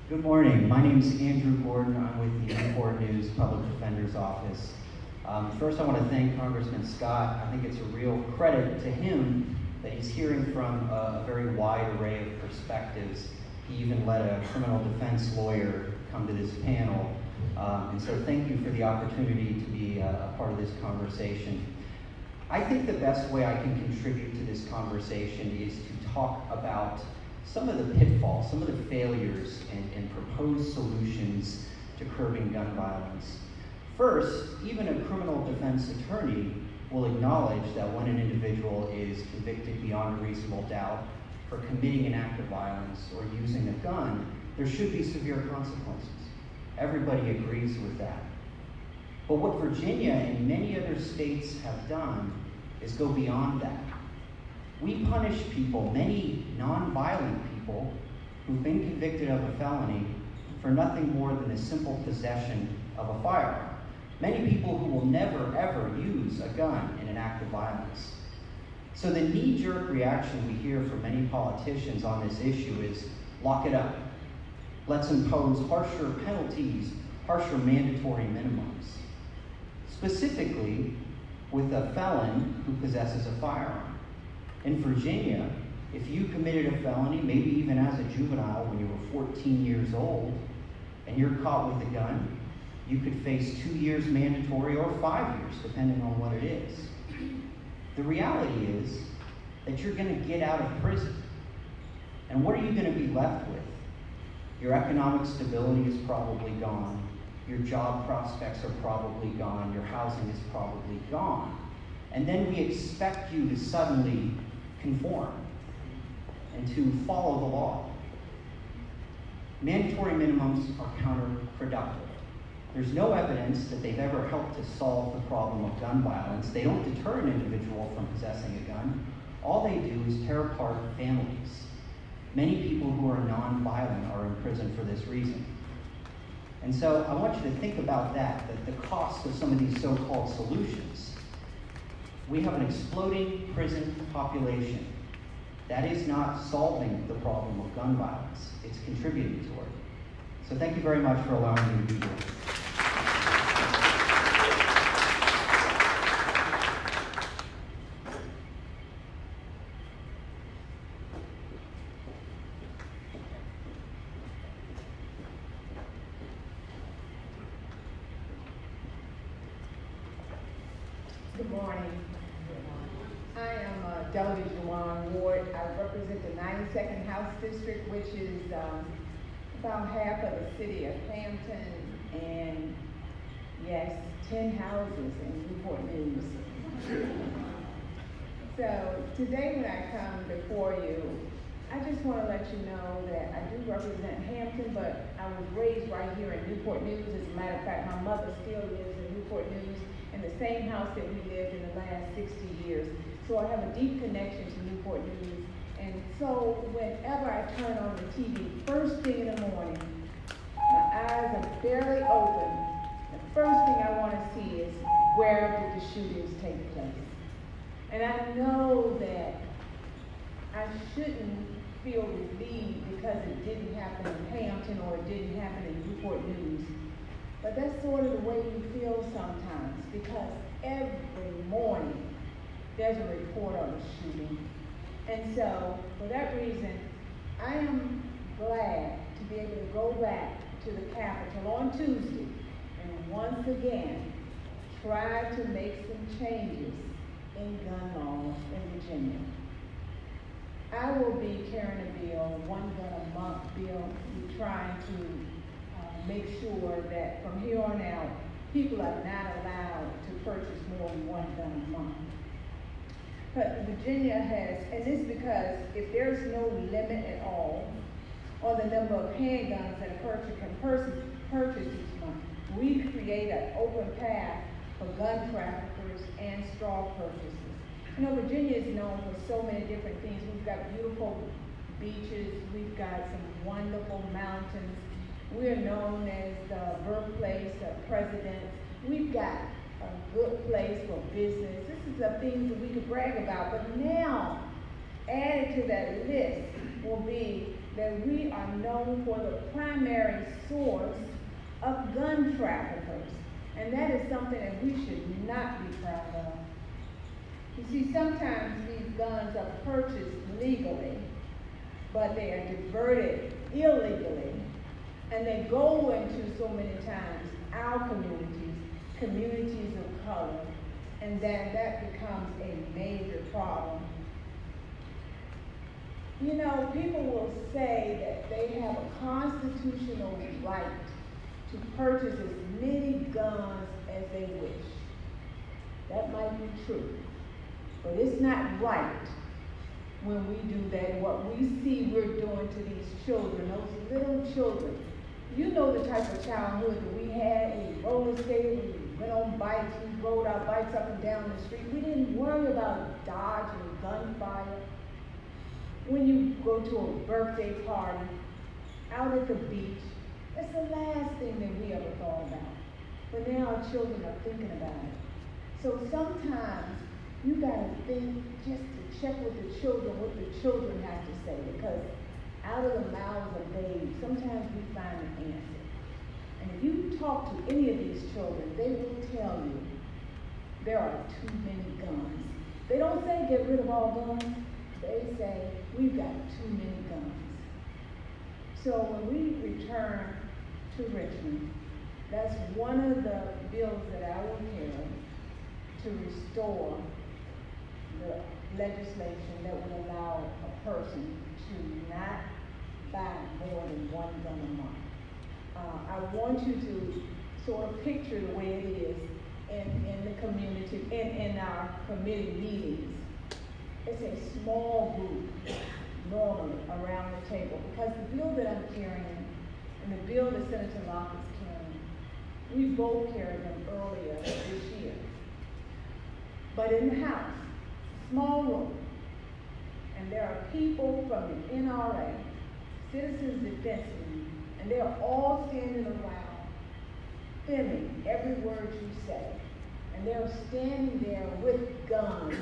Good morning. My name is Andrew Gordon. I'm with the Newport News Public Defender's Office. First, I want to thank Congressman Scott. I think it's a real credit to him that he's hearing from a very wide array of perspectives. He even let a criminal defense lawyer come to this panel. And so thank you for the opportunity to be a part of this conversation. I think the best way I can contribute to this conversation is to talk about some of the pitfalls, some of the failures and proposed solutions to curbing gun violence. First, even a criminal defense attorney will acknowledge that when an individual is convicted beyond a reasonable doubt for committing an act of violence or using a gun, there should be severe consequences. Everybody agrees with that. But what Virginia and many other states have done is go beyond that. We punish people, many non-violent people, who've been convicted of a felony for nothing more than the simple possession of a firearm. Many people who will never, ever use a gun in an act of violence. So the knee-jerk reaction we hear from many politicians on this issue is, lock it up. Let's impose harsher penalties, harsher mandatory minimums. Specifically, with a felon who possesses a firearm. In Virginia, if you committed a felony, maybe even as a juvenile when you were 14 years old, and you're caught with a gun, you could face 2 years mandatory or 5 years, depending on what it is. The reality is that you're going to get out of prison. And what are you going to be left with? Your economic stability is probably gone. Your job prospects are probably gone. Your housing is probably gone. And then we expect you to suddenly conform and to follow the law. Mandatory minimums are counterproductive. There's no evidence that they've ever helped to solve the problem of gun violence. They don't deter an individual from possessing a gun. all they do is tear apart families. Many people who are non-violent are in prison for this reason. And so I want you to think about that the cost of some of these so-called solutions. We have an exploding prison population. That is not solving the problem of gun violence. It's contributing to it. So thank you very much for allowing me to be here. Good morning. I am Delegate Juwan Ward. I represent the 92nd House District, which is about half of the city of Hampton, and yes, 10 houses in Newport News. So today when I come before you, I just want to let you know that I do represent Hampton, but I was raised right here in Newport News. As a matter of fact, my mother still lives in Newport News, in the same house that we lived in the last 60 years. So I have a deep connection to Newport News. And so whenever I turn on the TV, first thing in the morning, my eyes are barely open. The first thing I want to see is, where did the shootings take place? And I know that I shouldn't feel relieved because it didn't happen in Hampton or it didn't happen in Newport News. But that's sort of the way you feel sometimes, because every morning there's a report of a shooting. And so, for that reason, I am glad to be able to go back to the Capitol on Tuesday and once again try to make some changes in gun laws in Virginia. I will be carrying a bill, one gun a month bill, trying to make sure that from here on out, people are not allowed to purchase more than one gun a month. But Virginia has, and this because if there's no limit at all on the number of handguns that a person can purchase each month, we create an open path for gun traffickers and straw purchasers. You know, Virginia is known for so many different things. We've got beautiful beaches, we've got some wonderful mountains. We're known as the birthplace of presidents. We've got a good place for business. This is the things that we could brag about. But now, added to that list will be that we are known for the primary source of gun traffickers. And that is something that we should not be proud of. You see, sometimes these guns are purchased legally, but they are diverted illegally. And they go into so many times our communities of color, and then that becomes a major problem. You know, people will say that they have a constitutional right to purchase as many guns as they wish. That might be true, but it's not right when we do that. What we see we're doing to these children, those little children. You know the type of childhood that we had. We roller skated, we went on bikes, we rode our bikes up and down the street. We didn't worry about dodging gunfire. When you go to a birthday party, out at the beach, that's the last thing that we ever thought about. But now our children are thinking about it. So sometimes you gotta think just to check with the children what the children have to say, because out of the mouths of babes, sometimes we find an answer. And if you talk to any of these children, they will tell you there are too many guns. They don't say get rid of all guns. They say we've got too many guns. So when we return to Richmond, that's one of the bills that I will carry to restore the legislation that would allow a person to not buy more than one gun a month. I want you to sort of picture the way it is in the community, in our committee meetings. It's a small group normally around the table, because the bill that I'm carrying and the bill that Senator Locke is carrying, we both carried them earlier this year. But in the House, small room, And there are people from the NRA, Citizens Defense League, and they're all standing around filming every word you say. And they're standing there with guns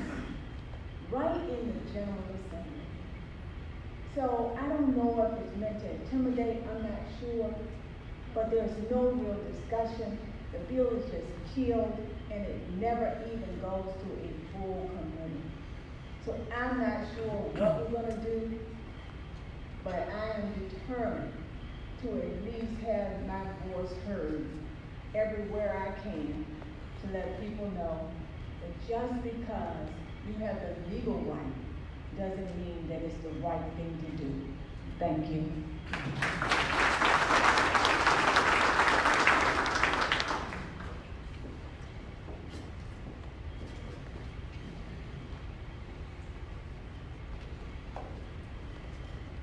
right in the General Assembly. So I don't know if it's meant to intimidate, I'm not sure, but there's no real discussion. The bill is just killed, and it never even goes to a full committee. So I'm not sure what we're gonna do, but I am determined to at least have my voice heard everywhere I can to let people know that just because you have the legal right doesn't mean that it's the right thing to do. Thank you.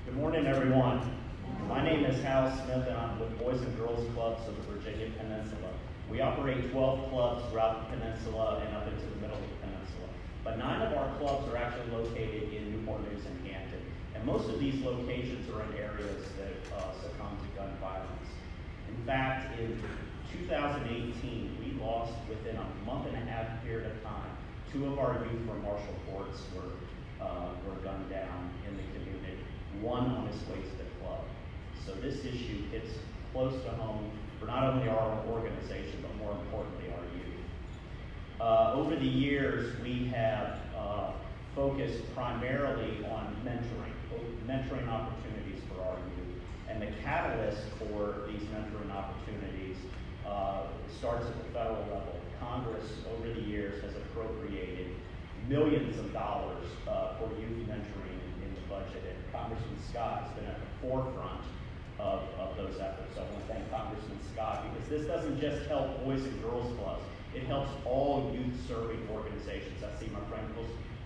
Good morning, everyone. My name is Hal Smith, and I'm with Boys and Girls Clubs of the Virginia Peninsula. We operate 12 clubs throughout the peninsula and up into the middle of the peninsula. But 9 of our clubs are actually located in Newport News and Hampton. And most of these locations are in areas that succumb to gun violence. In fact, in 2018, we lost within a month and a half period of time, 2 of our youth from Marshall Courts were gunned down in the community, 1 on his way to the club. So this issue hits close to home for not only our organization, but more importantly, our youth. Over the years, we have focused primarily on mentoring opportunities for our youth. And the catalyst for these mentoring opportunities starts at the federal level. Congress, over the years, has appropriated millions of dollars for youth mentoring in the budget. And Congressman Scott has been at the forefront of those efforts. So I want to thank Congressman Scott, because this doesn't just help Boys and Girls Clubs, it helps all youth-serving organizations. I see my friend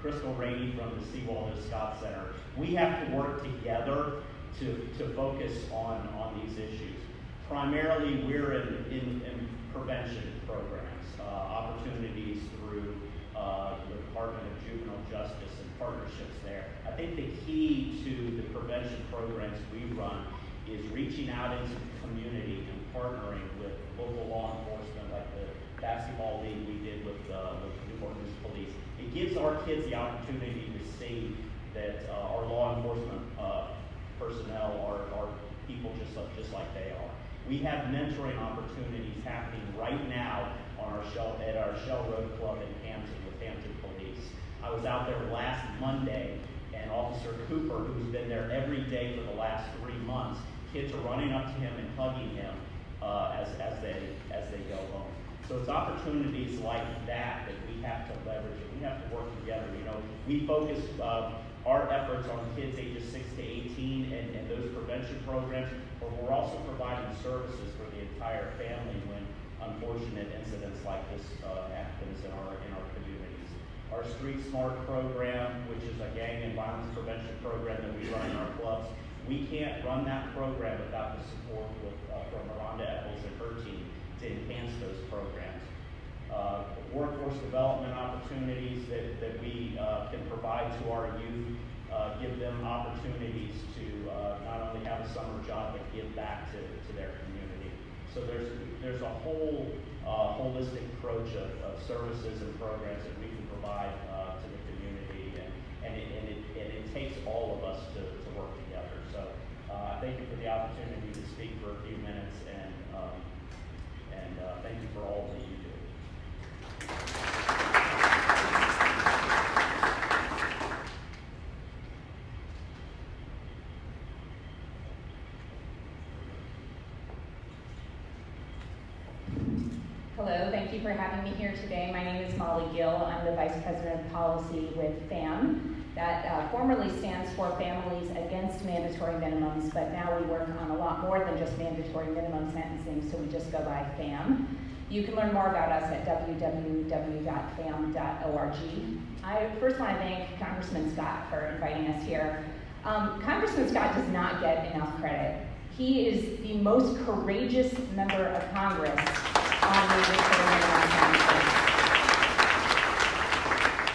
Crystal Rainey from the Seawaldo Scott Center. We have to work together to focus on these issues. Primarily, we're in prevention programs, opportunities through the Department of Juvenile Justice and partnerships there. I think the key to the prevention programs we run is reaching out into the community and partnering with local law enforcement, like the basketball league we did with Newport News Police. It gives our kids the opportunity to see that our law enforcement personnel are people just like they are. We have mentoring opportunities happening right now on at our Shell Road Club in Hampton with Hampton Police. I was out there last Monday, and Officer Cooper, who's been there every day for the last 3 months, kids are running up to him and hugging him as they go home. So it's opportunities like that we have to leverage, and we have to work together. You know, we focus our efforts on kids ages 6 to 18 and those prevention programs, but we're also providing services for the entire family when unfortunate incidents like this happens in our communities. Our Street Smart program, which is a gang and violence prevention program that we run in our clubs, we can't run that program without the support from Miranda Eccles and her team to enhance those programs. Workforce development opportunities that we can provide to our youth, give them opportunities to not only have a summer job, but give back to their community. So there's a whole holistic approach of services and programs that we can provide to the community, and it takes all of us to work together. So I thank you for the opportunity to speak for a few minutes, and thank you for all that you do. Hello, thank you for having me here today. My name is Molly Gill. I'm the Vice President of Policy with FAM. That formerly stands for Families Against Mandatory Minimums, but now we work on a lot more than just mandatory minimum sentencing, so we just go by FAM. You can learn more about us at www.fam.org. I first want to thank Congressman Scott for inviting us here. Congressman Scott does not get enough credit. He is the most courageous member of Congress on mandatory minimum sentencing.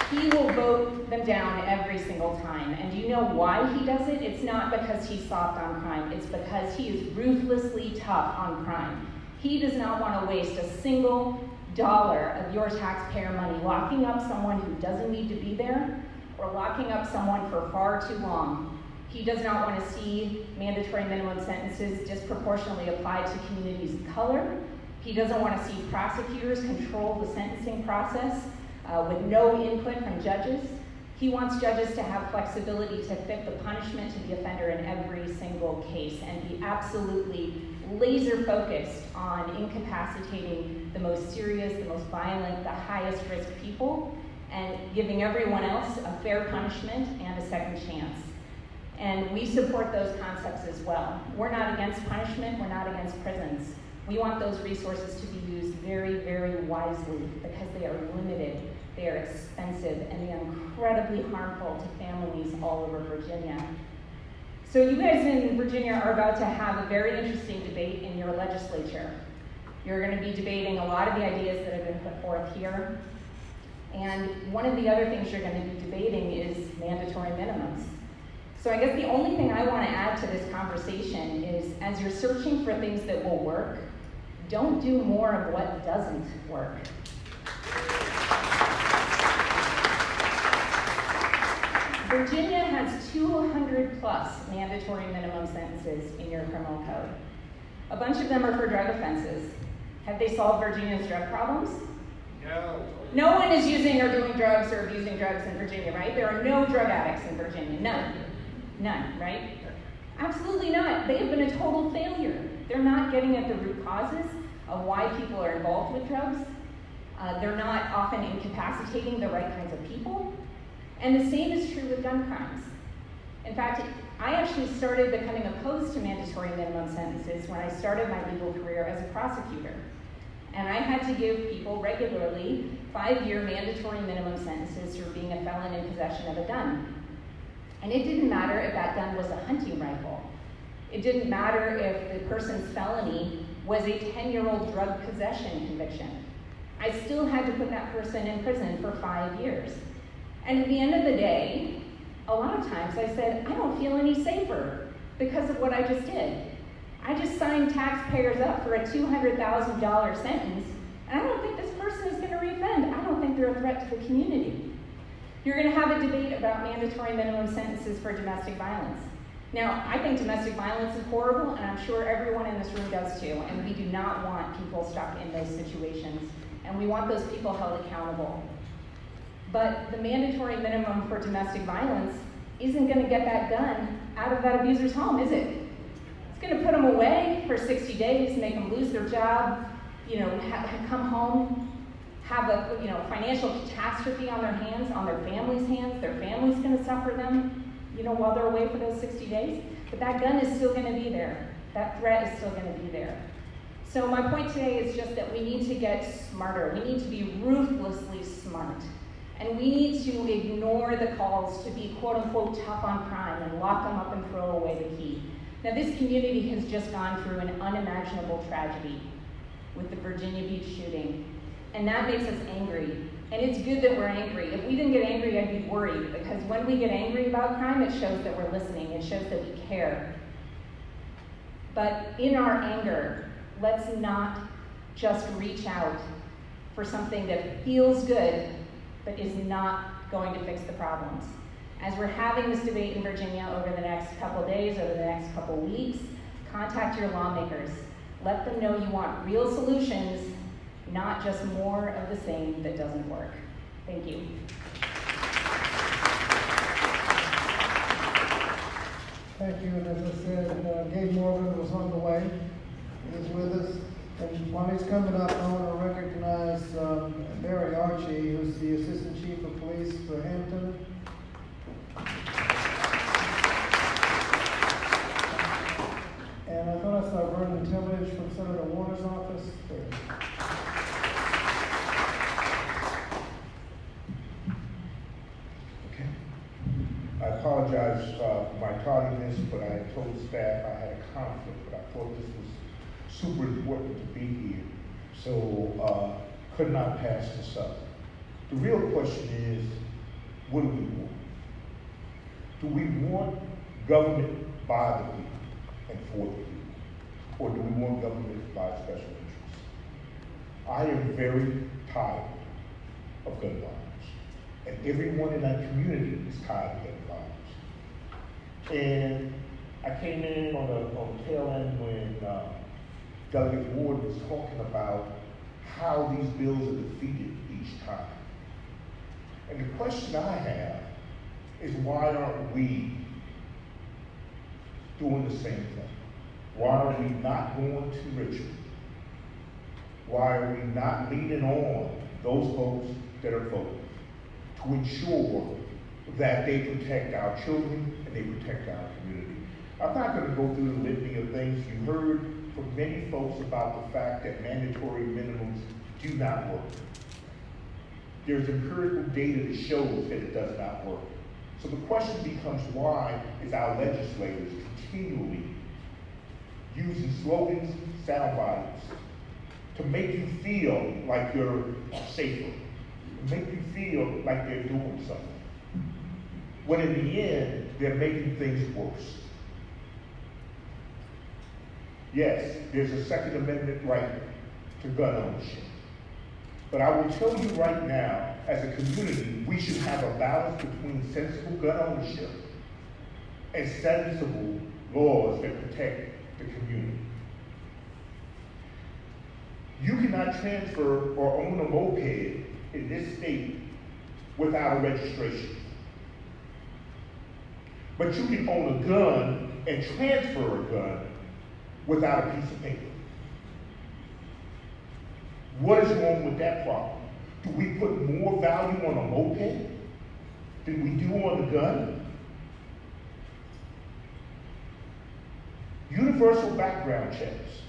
He will vote slow them down every single time. And do you know why he does it? It's not because he's soft on crime. It's because he is ruthlessly tough on crime. He does not want to waste a single dollar of your taxpayer money locking up someone who doesn't need to be there or locking up someone for far too long. He does not want to see mandatory minimum sentences disproportionately applied to communities of color. He doesn't want to see prosecutors control the sentencing process with no input from judges. He wants judges to have flexibility to fit the punishment to the offender in every single case and be absolutely laser focused on incapacitating the most serious, the most violent, the highest risk people, and giving everyone else a fair punishment and a second chance. And we support those concepts as well. We're not against punishment, we're not against prisons. We want those resources to be used very, very wisely because they are limited, they are expensive, and they are incredibly harmful to families all over Virginia. So you guys in Virginia are about to have a very interesting debate in your legislature. You're going to be debating a lot of the ideas that have been put forth here. And one of the other things you're going to be debating is mandatory minimums. So I guess the only thing I want to add to this conversation is, as you're searching for things that will work, don't do more of what doesn't work. Virginia has 200 plus mandatory minimum sentences in your criminal code. A bunch of them are for drug offenses. Have they solved Virginia's drug problems? No. No one is using or doing drugs or abusing drugs in Virginia, right? There are no drug addicts in Virginia, none. None, right? Absolutely not. They have been a total failure. They're not getting at the root causes of why people are involved with drugs. They're not often incapacitating the right kinds of people. And the same is true with gun crimes. In fact, I actually started becoming opposed to mandatory minimum sentences when I started my legal career as a prosecutor. And I had to give people regularly 5-year mandatory minimum sentences for being a felon in possession of a gun. And it didn't matter if that gun was a hunting rifle. It didn't matter if the person's felony was a 10-year-old drug possession conviction. I still had to put that person in prison for 5 years. And at the end of the day, a lot of times I said, I don't feel any safer because of what I just did. I just signed taxpayers up for a $200,000 sentence, and I don't think this person is going to reoffend. I don't think they're a threat to the community. You're going to have a debate about mandatory minimum sentences for domestic violence. Now, I think domestic violence is horrible, and I'm sure everyone in this room does too, and we do not want people stuck in those situations, and we want those people held accountable. But the mandatory minimum for domestic violence isn't going to get that gun out of that abuser's home, is it? It's going to put them away for 60 days, make them lose their job, come home, have a financial catastrophe on their hands, on their family's hands. Their family's going to suffer them, while they're away for those 60 days. But that gun is still going to be there. That threat is still going to be there. So my point today is just that we need to get smarter. We need to be ruthlessly smart. And we need to ignore the calls to be quote unquote tough on crime and lock them up and throw away the key. Now this community has just gone through an unimaginable tragedy with the Virginia Beach shooting. And that makes us angry. And it's good that we're angry. If we didn't get angry, I'd be worried, because when we get angry about crime, it shows that we're listening. It shows that we care. But in our anger, let's not just reach out for something that feels good, but is not going to fix the problems. As we're having this debate in Virginia over the next couple days, over the next couple weeks, contact your lawmakers. Let them know you want real solutions, not just more of the same that doesn't work. Thank you. Thank you, and as I said, Gabe Morgan was on the way. He's with us. And while he's coming up, I want to recognize Barry Archie, who's the Assistant Chief of Police for Hampton. And I thought I saw Vernon Tillage from Senator Warner's office. Okay. I apologize for my tardiness, but I told the staff I had a conflict, but I thought this was super important to be here, so could not pass this up. The real question is, What do we want? Do we want government by the people and for the people? Or do we want government by special interests? I am very tired of gun violence. And everyone in our community is tired of gun violence. And I came in on the tail end when Delegate Ward was talking about how these bills are defeated each time. And the question I have is, why aren't we doing the same thing? Why are we not going to Richmond? Why are we not leaning on those folks that are voting to ensure that they protect our children and they protect our community? I'm not going to go through the litany of things. You heard from many folks about the fact that mandatory minimums do not work. There's empirical data that shows that it does not work. So the question becomes, why is our legislators continually using slogans, sound bites, to make you feel like you're safer, to make you feel like they're doing something, when in the end, they're making things worse? Yes, there's a Second Amendment right to gun ownership. But I will tell you right now, as a community, we should have a balance between sensible gun ownership and sensible laws that protect the community. You cannot transfer or own a moped in this state without a registration. But you can own a gun and transfer a gun without a piece of paper. What is wrong with that problem? Do we put more value on a moped than we do on the gun? Universal background checks.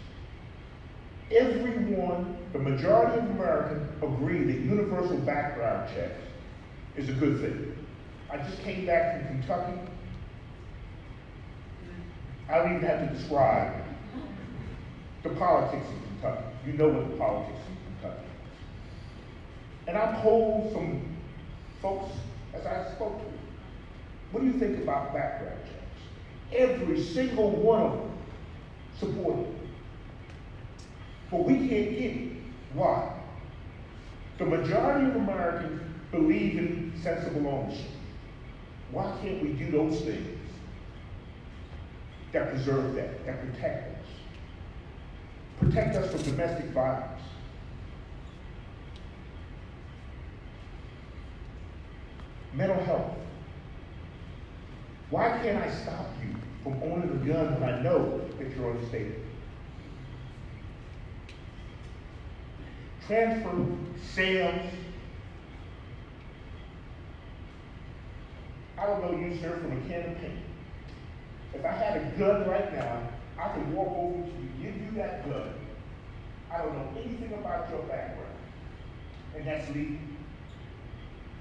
Everyone, the majority of Americans agree that universal background checks is a good thing. I just came back from Kentucky. I don't even have to describe the politics in Kentucky. You know what the politics in Kentucky is. And I polled some folks as I spoke to them. What do you think about background checks? Every single one of them supported it. But we can't get it. Why? The majority of Americans believe in sensible ownership. Why can't we do those things that preserve that protect us? Protect us from domestic violence. Mental health. Why can't I stop you from owning a gun when I know that you're unstable? Transfer, sales. I don't know you, sir, from a can of paint. If I had a gun right now, I could walk over to you, give you that gun. I don't know anything about your background, and that's legal.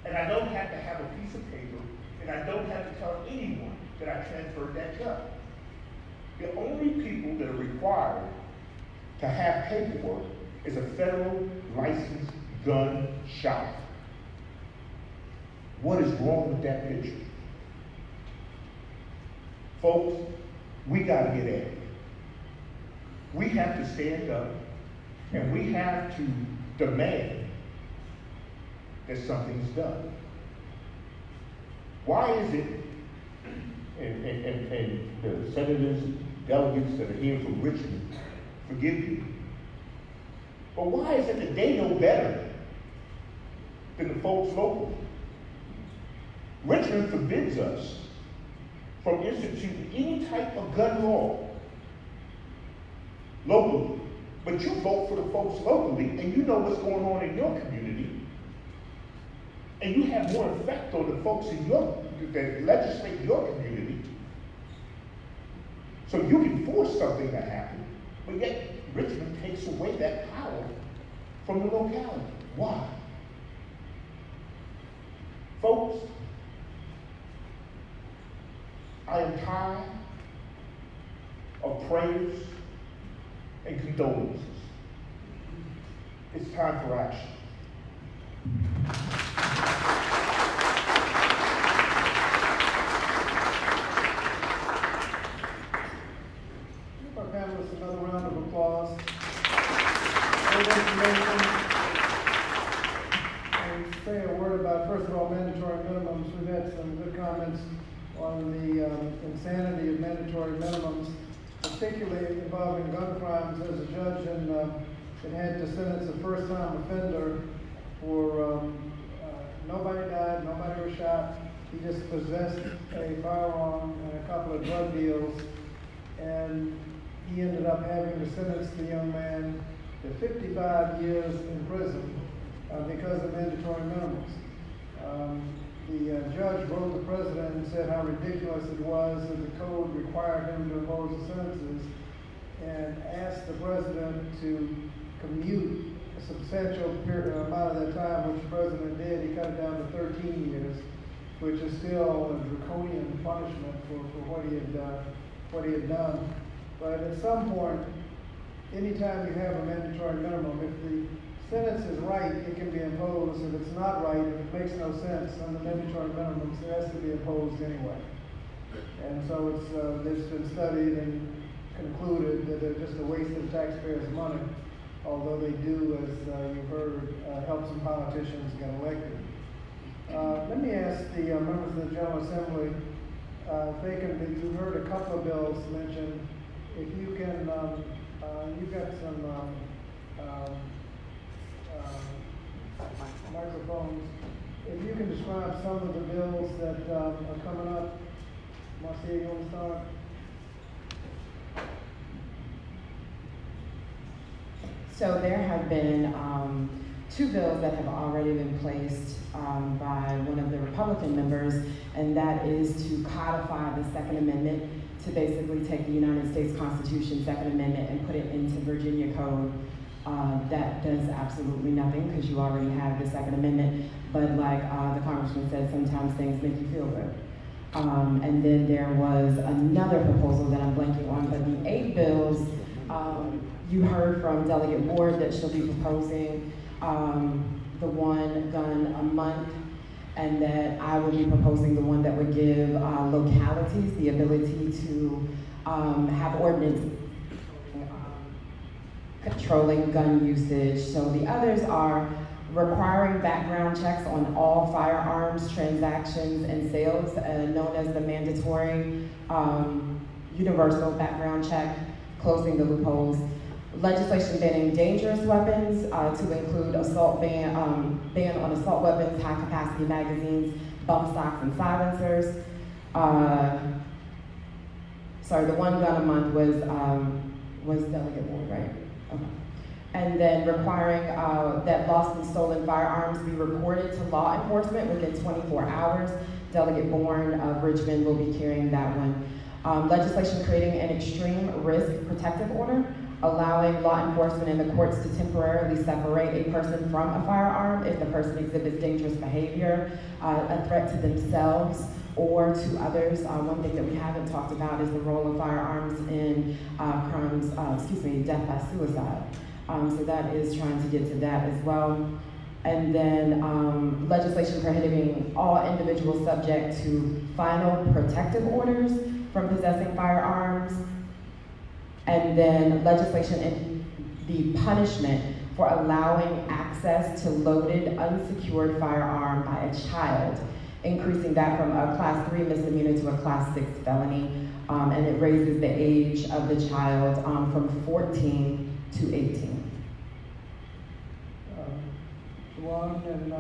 And I don't have to have a piece of paper, and I don't have to tell anyone that I transferred that gun. The only people that are required to have paperwork is a federal licensed gun shop. What is wrong with that picture? Folks, we gotta get at it. We have to stand up and we have to demand that something's done. Why is it, and the senators, delegates that are here from Richmond, forgive me, but why is it that they know better than the folks locally? Richmond forbids us from instituting any type of gun law locally. But you vote for the folks locally and you know what's going on in your community. And you have more effect on the folks in that legislate your community. So you can force something to happen, but yet Richmond takes away that power from the locality. Why? Folks, I am tired of prayers and condolences. It's time for action. situation. And say a word about, first of all, mandatory minimums. We've had some good comments on the insanity of mandatory minimums, particularly involving gun crimes. As a judge that had to sentence a first-time offender for nobody died, nobody was shot. He just possessed a firearm and a couple of drug deals, and he ended up having to sentence the young man to 55 years in prison because of mandatory minimums. The judge wrote the president and said how ridiculous it was that the code required him to impose the sentences, and asked the president to commute a substantial amount of that time, which the president did. He cut it down to 13 years, which is still a draconian punishment for what he had done. But at some point, anytime you have a mandatory minimum, if the sentence is right, it can be imposed. If it's not right, if it makes no sense under mandatory minimums, it has to be imposed anyway. And so it's been studied and concluded that they're just a waste of taxpayers' money, although they do, as you've heard, help some politicians get elected. Let me ask the members of the General Assembly, if they can, you've heard a couple of bills mentioned, if you can, you've got some microphones, if you can describe some of the bills that are coming up. Marcia, you want to start? So there have been two bills that have already been placed by one of the Republican members, and that is to codify the Second Amendment, to basically take the United States Constitution Second Amendment and put it into Virginia code. That does absolutely nothing because you already have the Second Amendment, but like the Congressman said, sometimes things make you feel good. And then there was another proposal that I'm blanking on, but the 8 bills, you heard from Delegate Ward that she'll be proposing the one gun a month, and that I will be proposing the one that would give localities the ability to have ordinance controlling gun usage. So the others are requiring background checks on all firearms transactions and sales, known as the mandatory universal background check, closing the loopholes. Legislation banning dangerous weapons to include assault ban on assault weapons, high capacity magazines, bump stocks, and silencers. Sorry, the one gun a month was Delegate Ward, right? Okay. And then requiring that lost and stolen firearms be reported to law enforcement within 24 hours. Delegate Bourne of Richmond will be carrying that one. Legislation creating an extreme risk protective order, allowing law enforcement and the courts to temporarily separate a person from a firearm if the person exhibits dangerous behavior, a threat to themselves or to others. One thing that we haven't talked about is the role of firearms in death by suicide. So that is trying to get to that as well. And then legislation prohibiting all individuals subject to final protective orders from possessing firearms. And then legislation in the punishment for allowing access to loaded, unsecured firearm by a child, increasing that from a Class 3 misdemeanor to a Class 6 felony. And it raises the age of the child from 14 to 18. Juan, and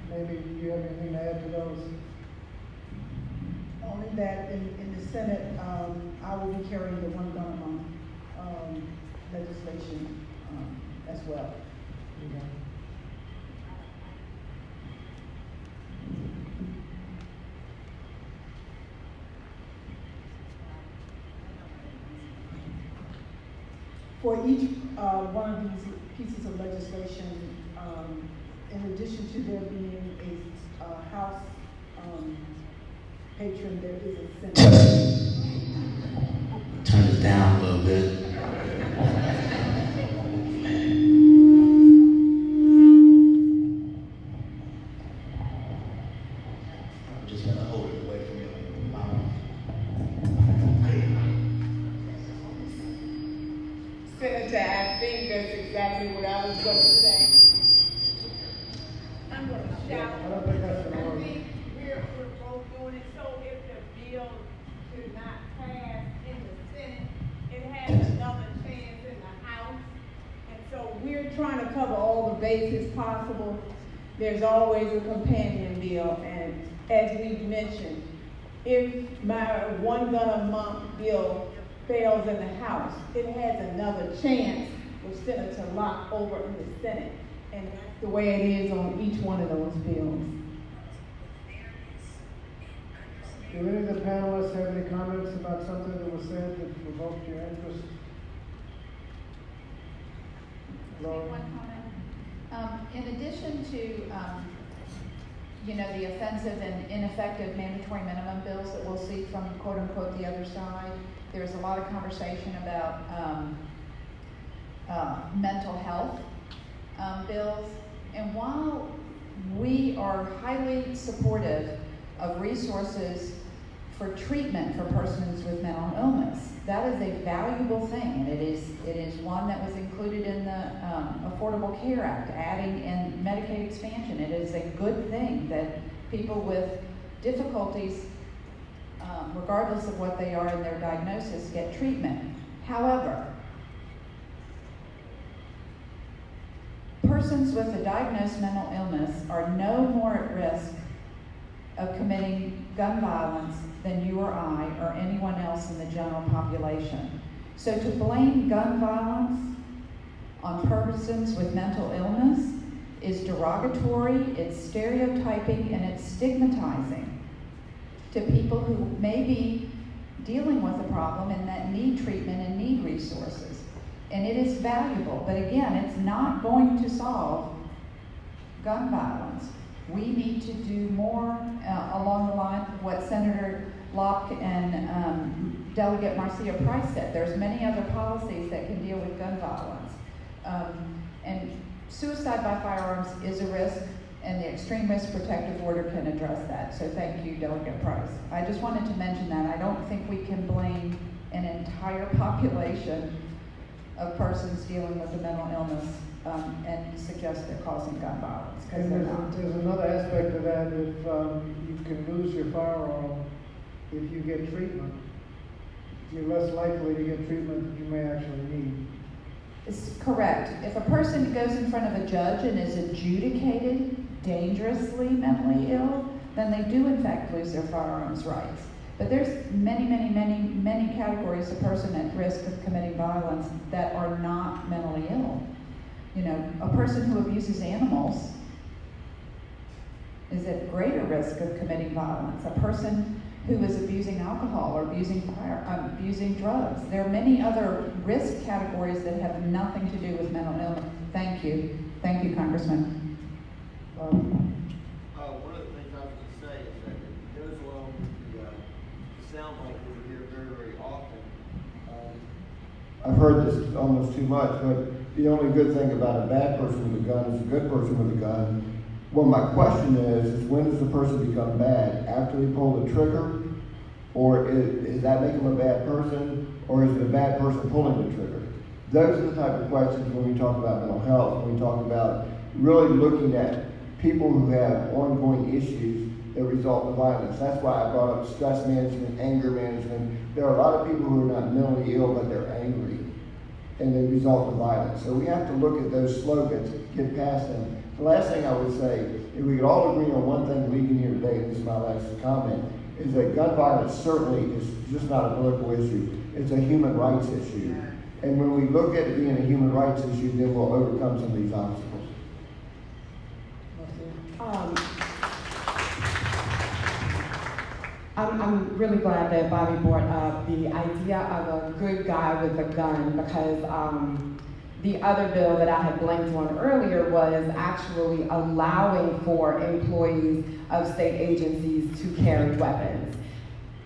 maybe you have anything to add to those? Only that in the Senate, I will be carrying the one gun a month legislation as well. Okay. For each one of these pieces of legislation, in addition to there being a House patron, there is a Senate. Turn it down a little bit. I'm just gonna hold it away from your mouth. Senator, I think that's exactly what I was going we're trying to cover all the bases possible, there's always a companion bill. And as we've mentioned, if my one gun a month bill fails in the House, it has another chance with Senator Locke over in the Senate. And that's the way it is on each one of those bills. Do any of the panelists have any comments about something that was said that provoked your interest? Laura? One comment. In addition to, the offensive and ineffective mandatory minimum bills that we'll see from quote unquote the other side, there's a lot of conversation about mental health bills. And while we are highly supportive of resources for treatment for persons with mental illness, that is a valuable thing, and it is one that was included in the Affordable Care Act, adding in Medicaid expansion. It is a good thing that people with difficulties, regardless of what they are in their diagnosis, get treatment. However, persons with a diagnosed mental illness are no more at risk of committing gun violence than you or I or anyone else in the general population. So to blame gun violence on persons with mental illness is derogatory, it's stereotyping, and it's stigmatizing to people who may be dealing with a problem and that need treatment and need resources. And it is valuable, but again, it's not going to solve gun violence. We need to do more along the lines of what Senator Locke and Delegate Marcia Price said. There's many other policies that can deal with gun violence. And suicide by firearms is a risk, and the Extreme Risk Protective Order can address that. So thank you, Delegate Price. I just wanted to mention that. I don't think we can blame an entire population of persons dealing with a mental illness and suggest they're causing gun violence, because they're not. There's another aspect of that. If you can lose your firearm if you get treatment, you're less likely to get treatment that you may actually need. It's correct. If a person goes in front of a judge and is adjudicated dangerously mentally ill, then they do in fact lose their firearms rights. But there's many categories of person at risk of committing violence that are not mentally ill. A person who abuses animals is at greater risk of committing violence. A person who is abusing alcohol or abusing drugs. There are many other risk categories that have nothing to do with mental illness. Thank you. Thank you, Congressman. One of the things I was going to say is that it goes along with the sound bite that we hear very, very often. I've heard this almost too much, but the only good thing about a bad person with a gun is a good person with a gun. Well, my question is when does the person become bad? After they pull the trigger? Or is that make them a bad person? Or is it a bad person pulling the trigger? Those are the type of questions when we talk about mental health, when we talk about really looking at people who have ongoing issues that result in violence. That's why I brought up stress management, anger management. There are a lot of people who are not mentally ill, but they're angry, and they result in violence. So we have to look at those slogans, get past them. The last thing I would say, if we could all agree on one thing leaving here today, and this is my last comment, is that gun violence certainly is just not a political issue. It's a human rights issue. And when we look at it being a human rights issue, then we'll overcome some of these obstacles. I'm really glad that Bobby brought up the idea of a good guy with a gun, because the other bill that I had blanked on earlier was actually allowing for employees of state agencies to carry weapons,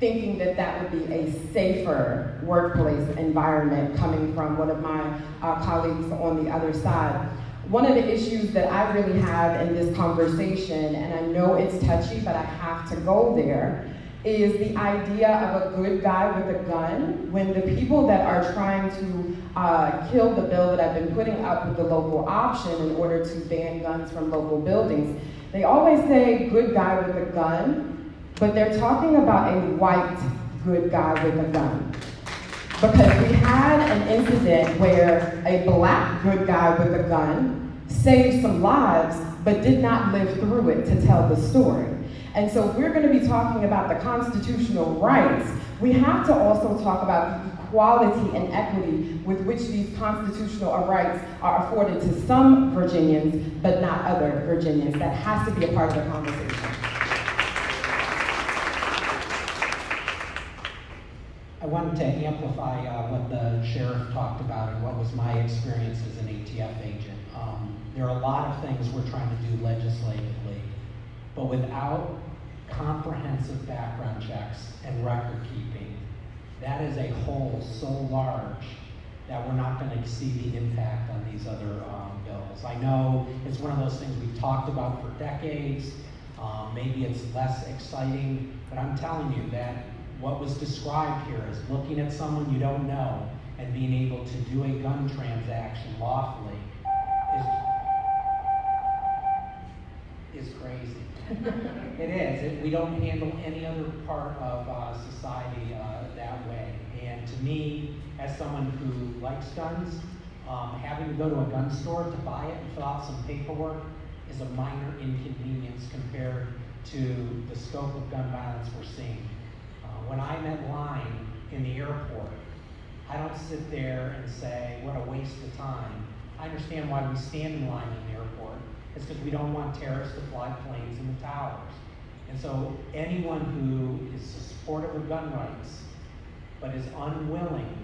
thinking that that would be a safer workplace environment, coming from one of my colleagues on the other side. One of the issues that I really have in this conversation, and I know it's touchy, but I have to go there, is the idea of a good guy with a gun, when the people that are trying to kill the bill that I've been putting up with the local option in order to ban guns from local buildings, they always say good guy with a gun, but they're talking about a white good guy with a gun. because we had an incident where a black good guy with a gun saved some lives, but did not live through it to tell the story. And so if we're going to be talking about the constitutional rights, we have to also talk about the equality and equity with which these constitutional rights are afforded to some Virginians, but not other Virginians. That has to be a part of the conversation. I wanted to amplify what the sheriff talked about and what was my experience as an ATF agent. There are a lot of things we're trying to do legislatively, but without comprehensive background checks and record keeping, that is a hole so large that we're not going to see the impact on these other bills. I know it's one of those things we've talked about for decades. Maybe it's less exciting, but I'm telling you that what was described here is looking at someone you don't know and being able to do a gun transaction lawfully is crazy. It is. We don't handle any other part of society that way. And to me, as someone who likes guns, having to go to a gun store to buy it and fill out some paperwork is a minor inconvenience compared to the scope of gun violence we're seeing. When I'm in line in the airport, I don't sit there and say, what a waste of time. I understand why we stand in line in the airport. It's because we don't want terrorists to fly planes in the towers. And so anyone who is supportive of gun rights, but is unwilling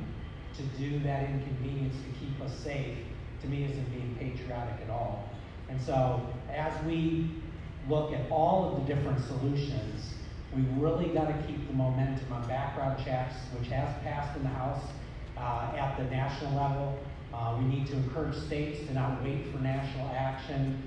to do that inconvenience to keep us safe, to me isn't being patriotic at all. And so as we look at all of the different solutions, we really got to keep the momentum on background checks, which has passed in the House at the national level. We need to encourage states to not wait for national action.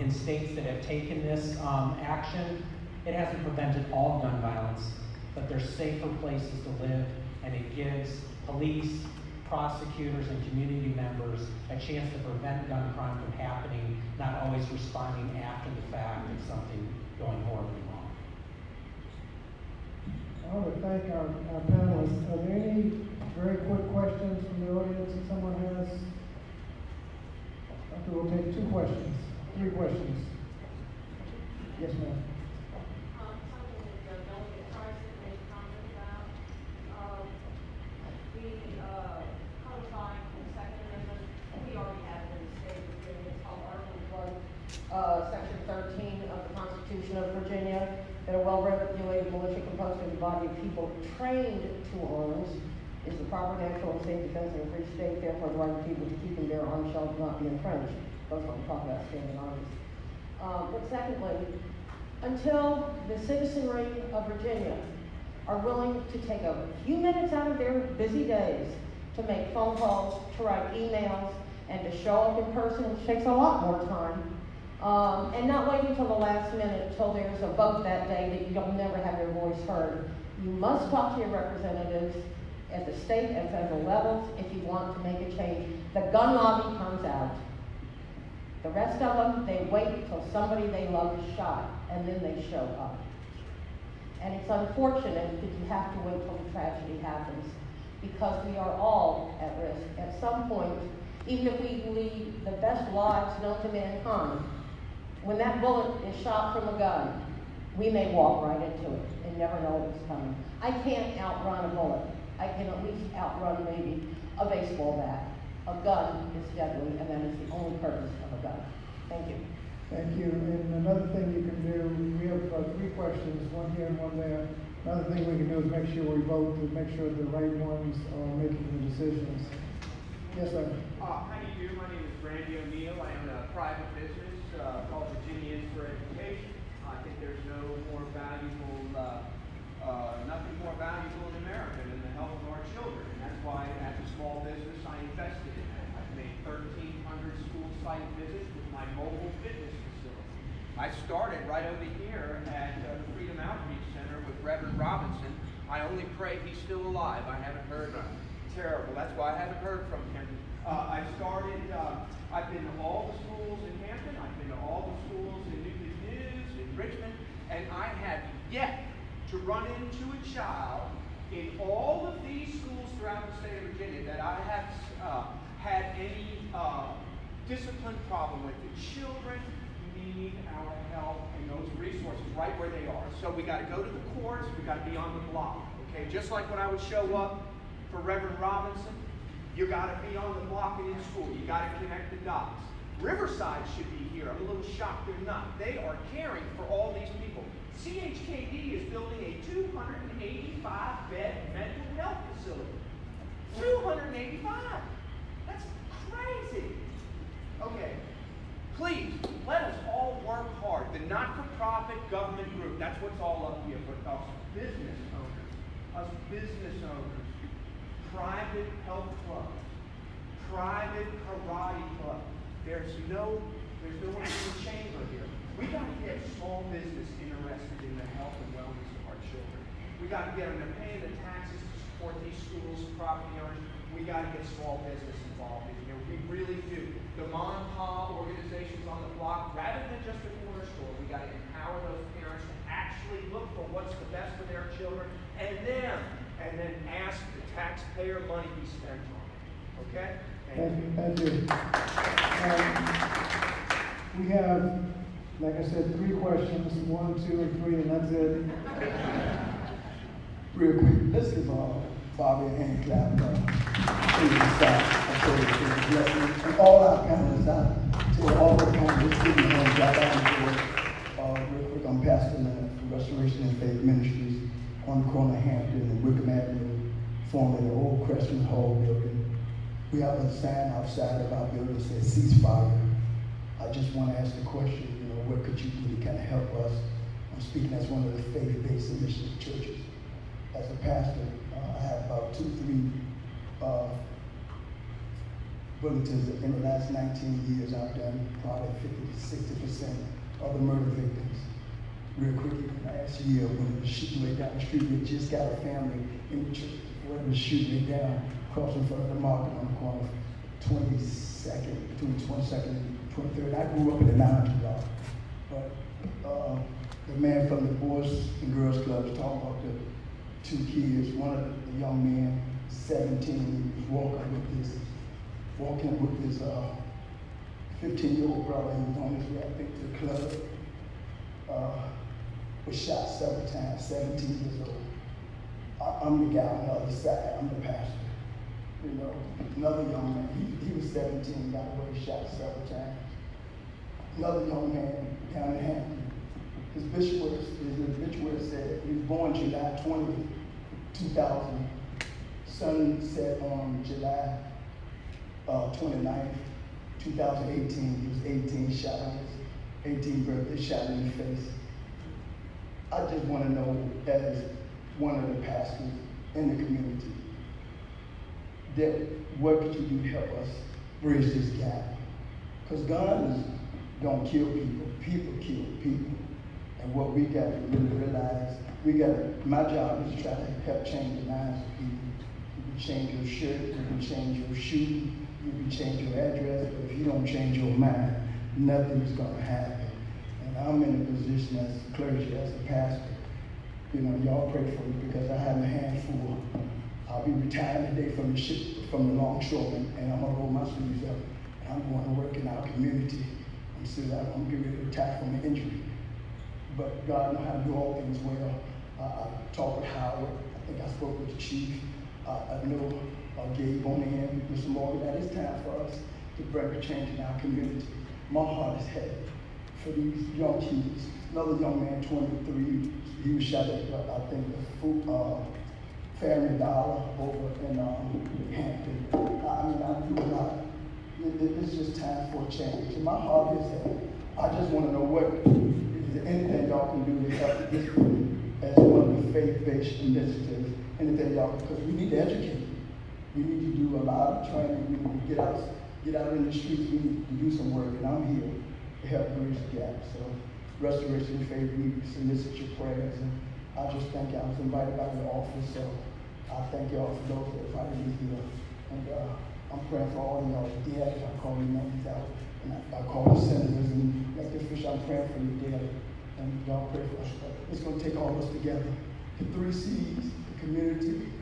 In states that have taken this action, it hasn't prevented all gun violence, but there's safer places to live, and it gives police, prosecutors, and community members a chance to prevent gun crime from happening, not always responding after the fact of something going horribly wrong. I want to thank our panelists. Are there any very quick questions from the audience that someone has? Okay, we'll take 2 questions, 3 questions. Yes, ma'am. Something that Delegate Price made a comment about. Codifying the Second Amendment, we already have it in the state of Virginia. It's called Article 1, Section 13 of the Constitution of Virginia, that a well-regulated militia composed of a body of people trained to arms is the proper, natural, and safe defense of a free state. Therefore, the right of people to keep and bear arms shall not be infringed. Those are what we talk about standing armies. But secondly, until the citizenry of Virginia are willing to take a few minutes out of their busy days to make phone calls, to write emails, and to show up in person, which takes a lot more time, and not wait until the last minute, till there's a vote that day that you'll never have your voice heard. You must talk to your representatives at the state and federal levels if you want to make a change. The gun lobby comes out. The rest of them, they wait till somebody they love is shot, and then they show up. And it's unfortunate that you have to wait till the tragedy happens, because we are all at risk. At some point, even if we lead the best lives known to mankind, when that bullet is shot from a gun, we may walk right into it and never know it's coming. I can't outrun a bullet. I can at least outrun maybe a baseball bat. A gun is deadly, and that is the only purpose of a gun. Thank you. Thank you. And another thing you can do, we have 3 questions, one here and one there. Another thing we can do is make sure we vote to make sure the right ones are making the decisions. Yes, sir. How do you do? My name is Randy O'Neill. I own a private business called Virginians for Education. I think there's nothing more valuable in America than the health of our children. And that's why, as a small business, I invested in that. I've made 1,300 school site visits with my mobile fitness facility. I started right over here at the Freedom Outreach Center with Reverend Robinson. I only pray he's still alive. I haven't heard terrible. That's why I haven't heard from him. I've been to all the schools in Hampton. I've been to all the schools in Newton News, in Richmond, and I have yet to run into a child in all of these schools throughout the state of Virginia that I have had any discipline problem with. The children need our help and those resources right where they are. So we got to go to the courts, we got to be on the block. Okay, just like when I would show up for Reverend Robinson, you got to be on the block and in school. You got to connect the dots. Riverside should be here. I'm a little shocked they're not. They are caring for all these people. CHKD is building a 285-bed mental health facility. 285. That's crazy. Okay. Please, let us all work hard. The not-for-profit government group, that's what's all up here, but us business owners, private health clubs, private karate clubs. There's no one in the chamber here. We got to get small business interested in the health and wellness of our children. We got to get them to pay the taxes to support these schools, property owners. We got to get small business involved in here. We really do. The mom and pop organizations on the block, rather than just a corner store, we got to empower those parents to actually look for what's the best for their children, and then ask the taxpayer money be spent on it. Okay? Thank you. We have, like I said, 3 questions, 1, 2, and 3, and that's it. Real quick, let's give Bobby a hand clap. And all our panelists, I tell all the panelists, give me a hand clap out of real quick. I'm Pastor for Restoration and Faith Ministries on the corner of Hampton and Wickham Avenue, formerly the old Crestman Hall building. We have a sign outside of our building that says ceasefire. I just want to ask the question, what could you do to kind of help us? I'm speaking as one of the faith-based initiative churches. As a pastor, I have about 2, 3 bulletins. In the last 19 years, I've done probably 50 to 60% of the murder victims. Real quick, last year when it was shooting way down the street, we just got a family in the church where it was shooting way down, crossing in front of the market on the corner of 22nd, between 22nd and 23rd. I grew up in the 90s block, but the man from the Boys and Girls Club was talking about the 2 kids. One of the young men, 17, was walking with his 15-year-old brother. He was on his way, I think, to the club. Was shot several times, 17 years old. I'm the guy on the other side. I'm the pastor. Another young man, he was 17, got away, shot several times. Another young man down in Hampton, his obituary said he was born July 20th, 2000. Sun set on July 29th, 2018. He was 18, shot on his 18th birthday, shot in the face. I just want to know, as one of the pastors in the community, that what could you do to help us bridge this gap? Because guns don't kill people, people kill people. And what we got to really realize, my job is to try to help change the minds of people. You can change your shirt, you can change your shoe, you can change your address, but if you don't change your mind, nothing is going to happen. And I'm in a position as a clergy, as a pastor. Y'all pray for me because I have a handful. I'll be retiring today from the longshoreman, and I'm going to roll my sleeves up. And I'm going to work in our community. I'm getting ready to retire from an injury. But God knows how to do all things well. I talked with Howard. I think I spoke with the chief. I know Gabe on the end, Mr. Morgan, that it's time for us to bring a change in our community. My heart is heavy for these young kids. Another young man, 23, he was shot at, I think, the Family Dollar over in Hampton. I do a lot. It's just time for a change. And my heart is heavy. I just want to know is there anything y'all can do to help this as one of the faith-based initiatives? Anything y'all, because we need to educate. We need to do a lot of training. We need to get out in the streets. We need to do some work, and I'm here to help bridge the gap. So, Restoration and Faith, we solicit your prayers, and I just thank you. I was invited by the office, so I thank y'all for those that invited me here. And I'm praying for all of y'all. Dead, I call your names out, and I call the senators and elected officials. I'm praying for you, dead, and y'all pray for us. It's going to take all of us together. The 3 C's: the community,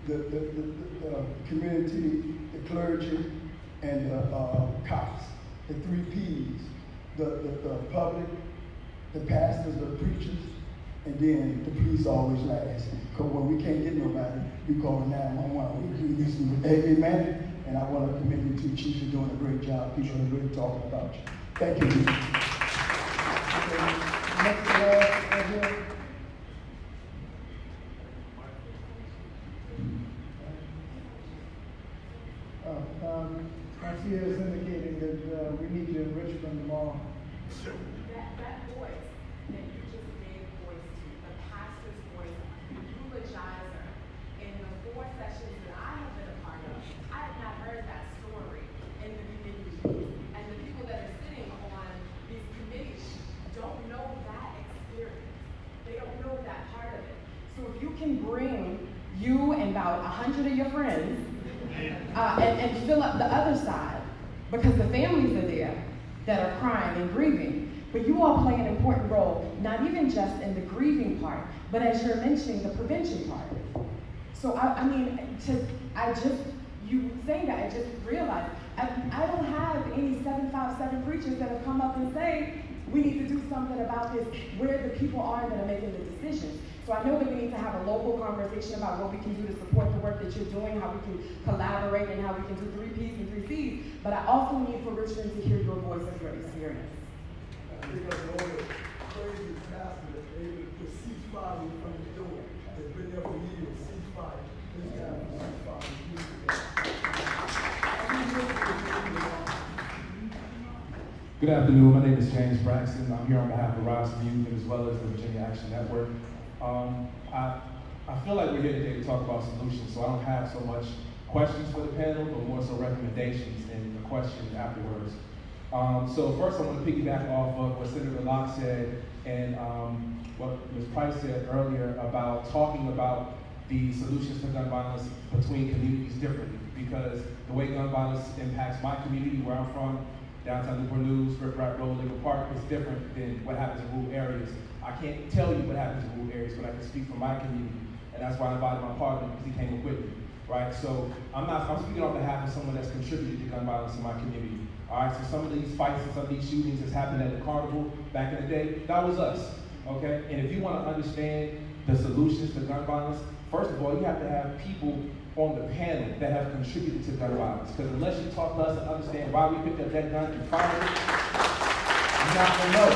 the community, the clergy, and the cops, the 3 Ps, the public, the pastors, the preachers, and then the police always last. Because when we can't get nobody, we call 911. We listen to amen. And I want to commend you to Chief. You're doing a great job. People are really talking about you. Thank you. Next right here. Marcia is indicating that we need you in Richmond tomorrow. That voice that you just gave voice to, the pastor's voice, the eulogizer, in the 4 sessions that I have been a part of, I have not heard that story in the community. And the people that are sitting on these committees don't know that experience. They don't know that part of it. So if you can bring you and about 100 of your friends and fill up the other side, because the families are there that are crying and grieving. But you all play an important role, not even just in the grieving part, but as you're mentioning, the prevention part. So you saying that, I just realized, I don't have any 757 preachers that have come up and say, we need to do something about this, where the people are that are making the decisions. So I know that we need to have a local conversation about what we can do to support the work that you're doing, how we can collaborate, and how we can do 3 Ps and 3 Cs. But I also need for Richmond to hear your voice of your experience. I think that's one of the crazy pastors that's able to cease fire in front of the door. They've been there for years, cease fire. This guy will cease fire. Good afternoon, my name is James Braxton. I'm here on behalf of Rise of Youth as well as the Virginia Action Network. I feel like we're here today to talk about solutions, so I don't have so much questions for the panel, but more so recommendations and a question afterwards. So first I want to piggyback off of what Senator Locke said and what Ms. Price said earlier about talking about the solutions to gun violence between communities differently, because the way gun violence impacts my community where I'm from, downtown Newport News, Rip Rap Road, Lincoln Park, is different than what happens in rural areas. I can't tell you what happens in rural areas, but I can speak for my community, and that's why I invited my partner, because he came with me, right? So I'm speaking on behalf of someone that's contributed to gun violence in my community. All right, so some of these fights and some of these shootings that's happened at the carnival back in the day, that was us, okay? And if you want to understand the solutions to gun violence, first of all, you have to have people on the panel that have contributed to gun violence. Because unless you talk to us and understand why we picked up that gun and fired it, you're not gonna know.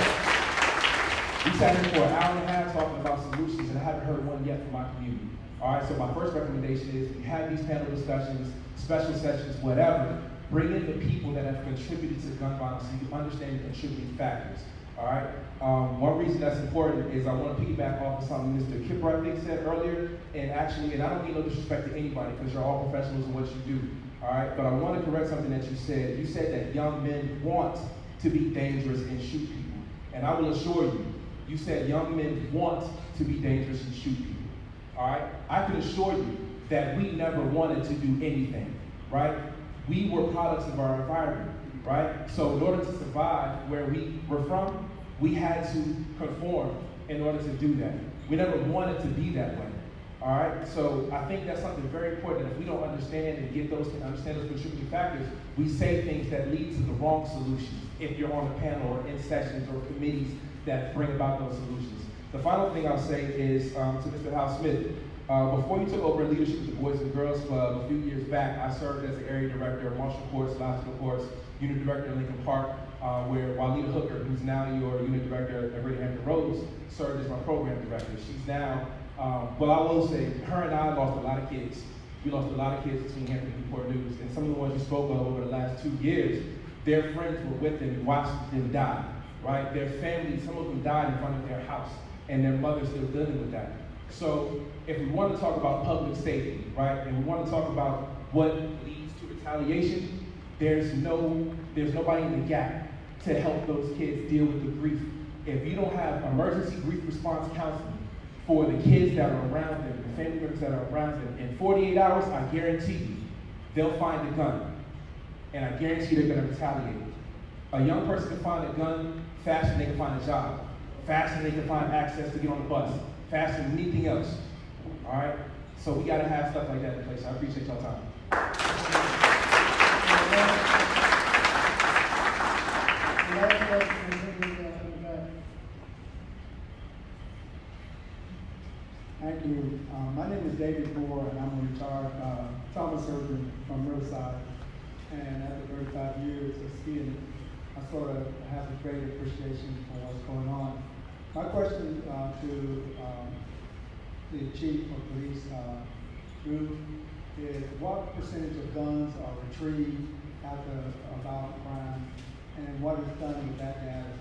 We sat here for an hour and a half talking about solutions, and I haven't heard one yet from my community. All right, so my first recommendation is we have these panel discussions, special sessions, whatever. Bring in the people that have contributed to gun violence so you understand the contributing factors. All right. One reason that's important is I want to piggyback off of something Mr. Kipper, I think, said earlier. And actually, and I don't mean no disrespect to anybody because you're all professionals in what you do. All right. But I want to correct something that you said. You said that young men want to be dangerous and shoot people. And I will assure you, you said young men want to be dangerous and shoot people. All right. I can assure you that we never wanted to do anything. Right. We were products of our environment. Right? So in order to survive where we were from, we had to conform in order to do that. We never wanted to be that way. All right? So I think that's something very important. If we don't understand and understand those contributing factors, we say things that lead to the wrong solutions if you're on a panel or in sessions or committees that bring about those solutions. The final thing I'll say is to Mr. Hal Smith. Before you took over leadership of the Boys and Girls Club a few years back, I served as the area director of Marshall Courts, Latino Courts, unit director of Lincoln Park, where Walida Hooker, who's now your unit director at Greater Hampton Roads, served as my program director. She's now, well, I will say, her and I lost a lot of kids. We lost a lot of kids between Hampton and Newport News, and some of the ones you spoke of over the last 2 years, their friends were with them and watched them die, right? Their families, some of them died in front of their house, and their mothers still dealing with that. So if we want to talk about public safety, right, and we want to talk about what leads to retaliation, there's nobody in the gap to help those kids deal with the grief. If you don't have emergency grief response counseling for the kids that are around them, the family members that are around them, in 48 hours, I guarantee you, they'll find a gun. And I guarantee they're going to retaliate. A young person can find a gun faster than they can find a job, faster than they can find access to get on the bus, faster than anything else. All right? So we gotta have stuff like that in place. I appreciate y'all time. Thank you. My name is David Moore, and I'm a retired trauma surgeon from Riverside. And after 35 years of seeing it, I sort of have a great appreciation for what's going on. My question to the chief of police, Drew, is what percentage of guns are retrieved after a violent crime, and what is done with that data?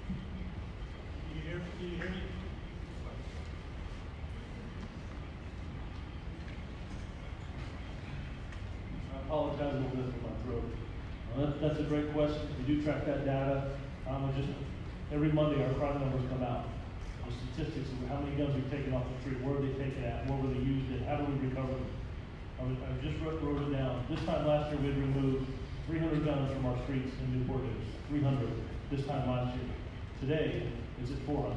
Can you hear me? I apologize a little bit for my throat. That's a great question. We do track that data. Every Monday our crime numbers come out. The statistics of how many guns we've taken off the street, where are they taken at, where were they used at, how do we recover them? I just wrote it down. This time last year we had removed 300 guns from our streets in Newport News. 300 this time last year. Today it's at 400.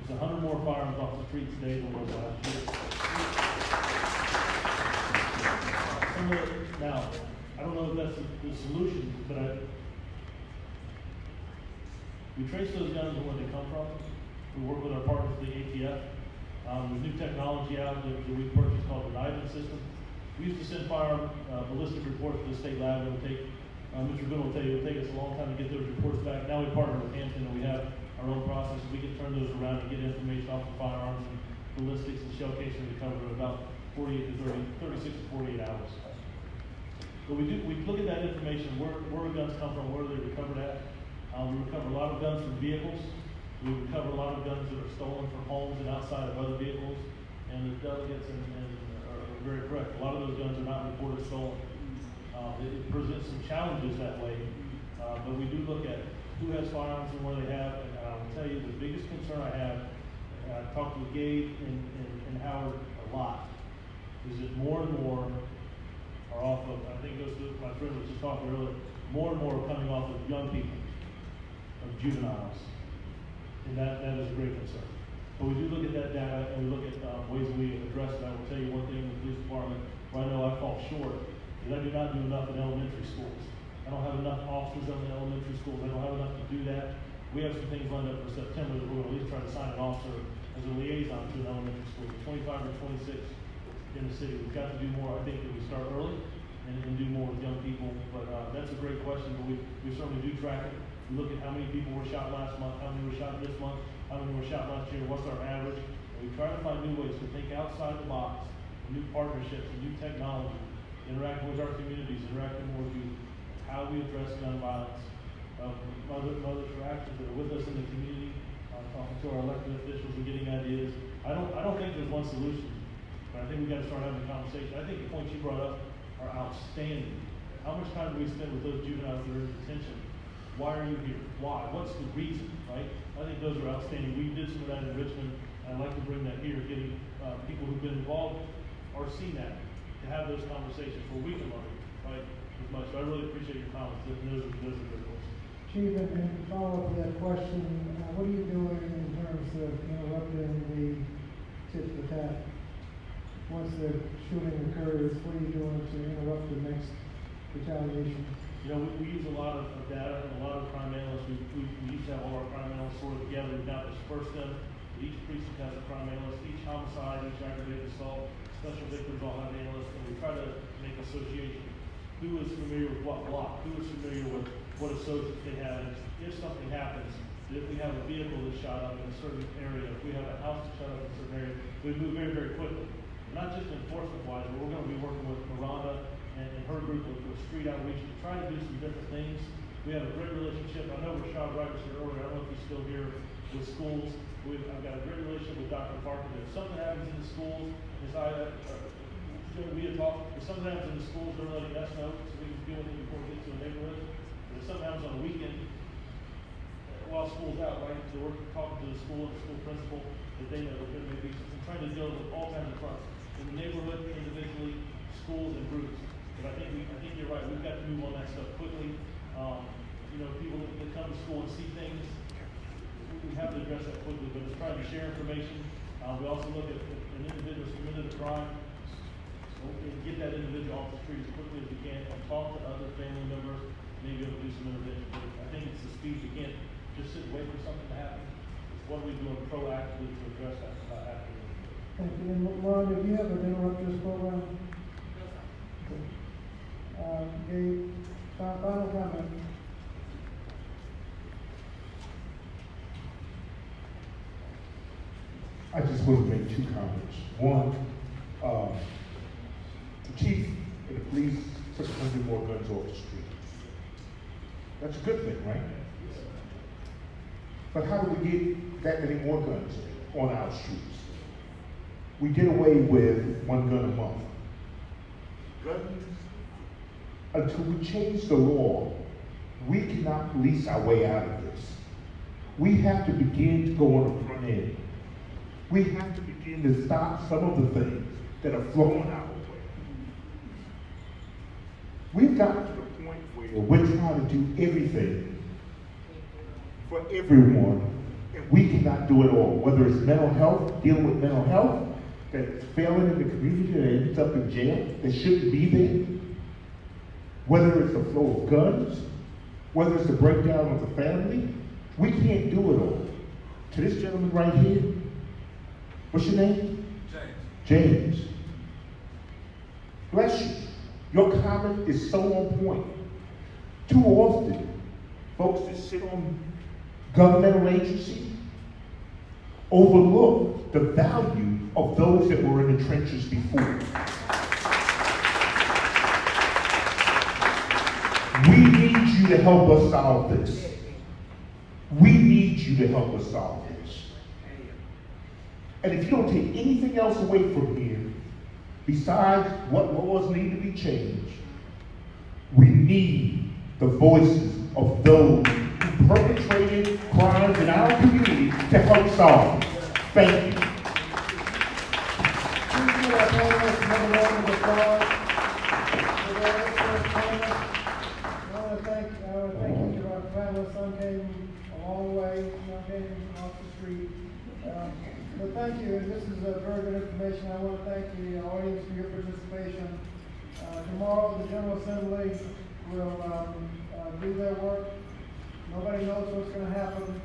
There's 100 more firearms off the street today than was last year. Now, I don't know if that's the solution, but we trace those guns and where they come from. We work with our partners at the ATF. There's new technology out that we purchased called the Diving System. We used to send ballistic reports to the state lab. It would take, Mr. Bill will tell you, it would take us a long time to get those reports back. Now we partner with Hampton and we have our own process. We can turn those around and get information off the firearms and ballistics and shell casing recovered in about 36 to 48 hours. But we look at that information, where the guns come from, where they recovered at. We recover a lot of guns from vehicles. We recover a lot of guns that are stolen from homes and outside of other vehicles. And the delegates are very correct. A lot of those guns are not reported stolen. It presents some challenges that way. But we do look at who has firearms and where they have. And I will tell you the biggest concern I have, and I've talked with Gabe and Howard a lot, is that more and more are off of, I think it goes to my friend was just talking earlier, more and more are coming off of young people, of juveniles. And that is a great concern. But we do look at that data and we look at ways we address it. I will tell you one thing in the police department where I know I fall short is I do not do enough in elementary schools. I don't have enough officers in the elementary schools. I don't have enough to do that. We have some things lined up for September that we're going to at least try to sign an officer as a liaison to an elementary school. 25 or 26 in the city. We've got to do more. I think that we start early and do more with young people. But that's a great question, but we certainly do track it. We look at how many people were shot last month, how many were shot this month, how many were shot last year, what's our average. And we try to find new ways to think outside the box, new partnerships, and new technology, interacting with our communities, interacting more with youth, how we address gun violence, mothers for actions that are with us in the community, talking to our elected officials and getting ideas. I don't think there's one solution, but I think we've got to start having a conversation. I think the points you brought up are outstanding. How much time do we spend with those juveniles that are in detention? Why are you here? Why? What's the reason, right? I think those are outstanding. We did some of that in Richmond, and I'd like to bring that here, getting people who've been involved or seen that, to have those conversations where we can learn, right, as much. So I really appreciate your comments. Those are good questions. Chief, and to follow up to that question, what are you doing in terms of interrupting the tit for tat? Once the shooting occurs, what are you doing to interrupt the next retaliation? You know, we use a lot of data and a lot of crime analysts. We each have all our crime analysts sorted together. We've now dispersed them. Each precinct has a crime analyst. Each homicide, each aggravated assault, special victims all have analysts, and we try to make association. Who is familiar with what block? Who is familiar with what associates they have? And if something happens, if we have a vehicle that's shot up in a certain area, if we have a house that's shot up in a certain area, we move very, very quickly. Not just enforcement-wise, but we're going to be working with Miranda and her group with street outreach to try to do some different things. We have a great relationship. I know Rashad Wright was here earlier. I don't know if he's still here with schools. I've got a great relationship with Dr. Parker. If something happens in the schools, we had talked, if something happens in the schools, they're letting us know so we can deal with it before it gets to a neighborhood. But if something happens on the weekend, while school's out, right, so we're talking to the school and the school principal that they know that there may be something, trying to deal with all kinds of fronts. In the neighborhood, individually, schools, and groups. But I think you're right. We've got to move on that stuff quickly. People that come to school and see things, we have to address that quickly. But it's trying to share information, We also look at an individual committed a crime, so we can get that individual off the street as quickly as we can and talk to other family members, maybe able to do some intervention. But I think it's the speed. You can't just sit and wait for something to happen. It's what are we doing proactively to address that without happening. Thank you. And Ron, did you have an interrupt this program? Gabe, final comment. I just want to make two comments. One, the chief and the police took 100 more guns off the street. That's a good thing, right? But how do we get that many more guns on our streets? We did away with 1 gun a month. Guns, until we change the law, we cannot police our way out of this. We have to begin to go on the front end. We have to begin to stop some of the things that are flowing our way. We've gotten to the point where we're trying to do everything for everyone, and we cannot do it all. Whether it's mental health, dealing with mental health, that's failing in the community, that ends up in jail, that shouldn't be there. Whether it's the flow of guns, whether it's the breakdown of the family, we can't do it all. To this gentleman right here, what's your name? James. Bless you. Your comment is so on point. Too often, folks that sit on governmental agencies overlook the value of those that were in the trenches before. We need you to help us solve this. We need you to help us solve this. And if you don't take anything else away from here, besides what laws need to be changed, we need the voices of those who perpetrated crimes in our community to help solve it. Thank you. I want to thank you to our panelists. Some came a long way, some came off the street. But thank you, and this is very good information. I want to thank the audience for your participation. Tomorrow, the General Assembly will do their work. Nobody knows what's going to happen,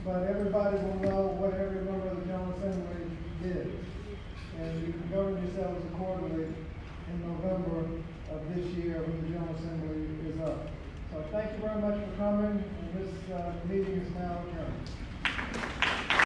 but everybody will know what every member of the General Assembly did. And you can govern yourselves accordingly in November of this year when the General Assembly is up. So thank you very much for coming, and this meeting is now adjourned.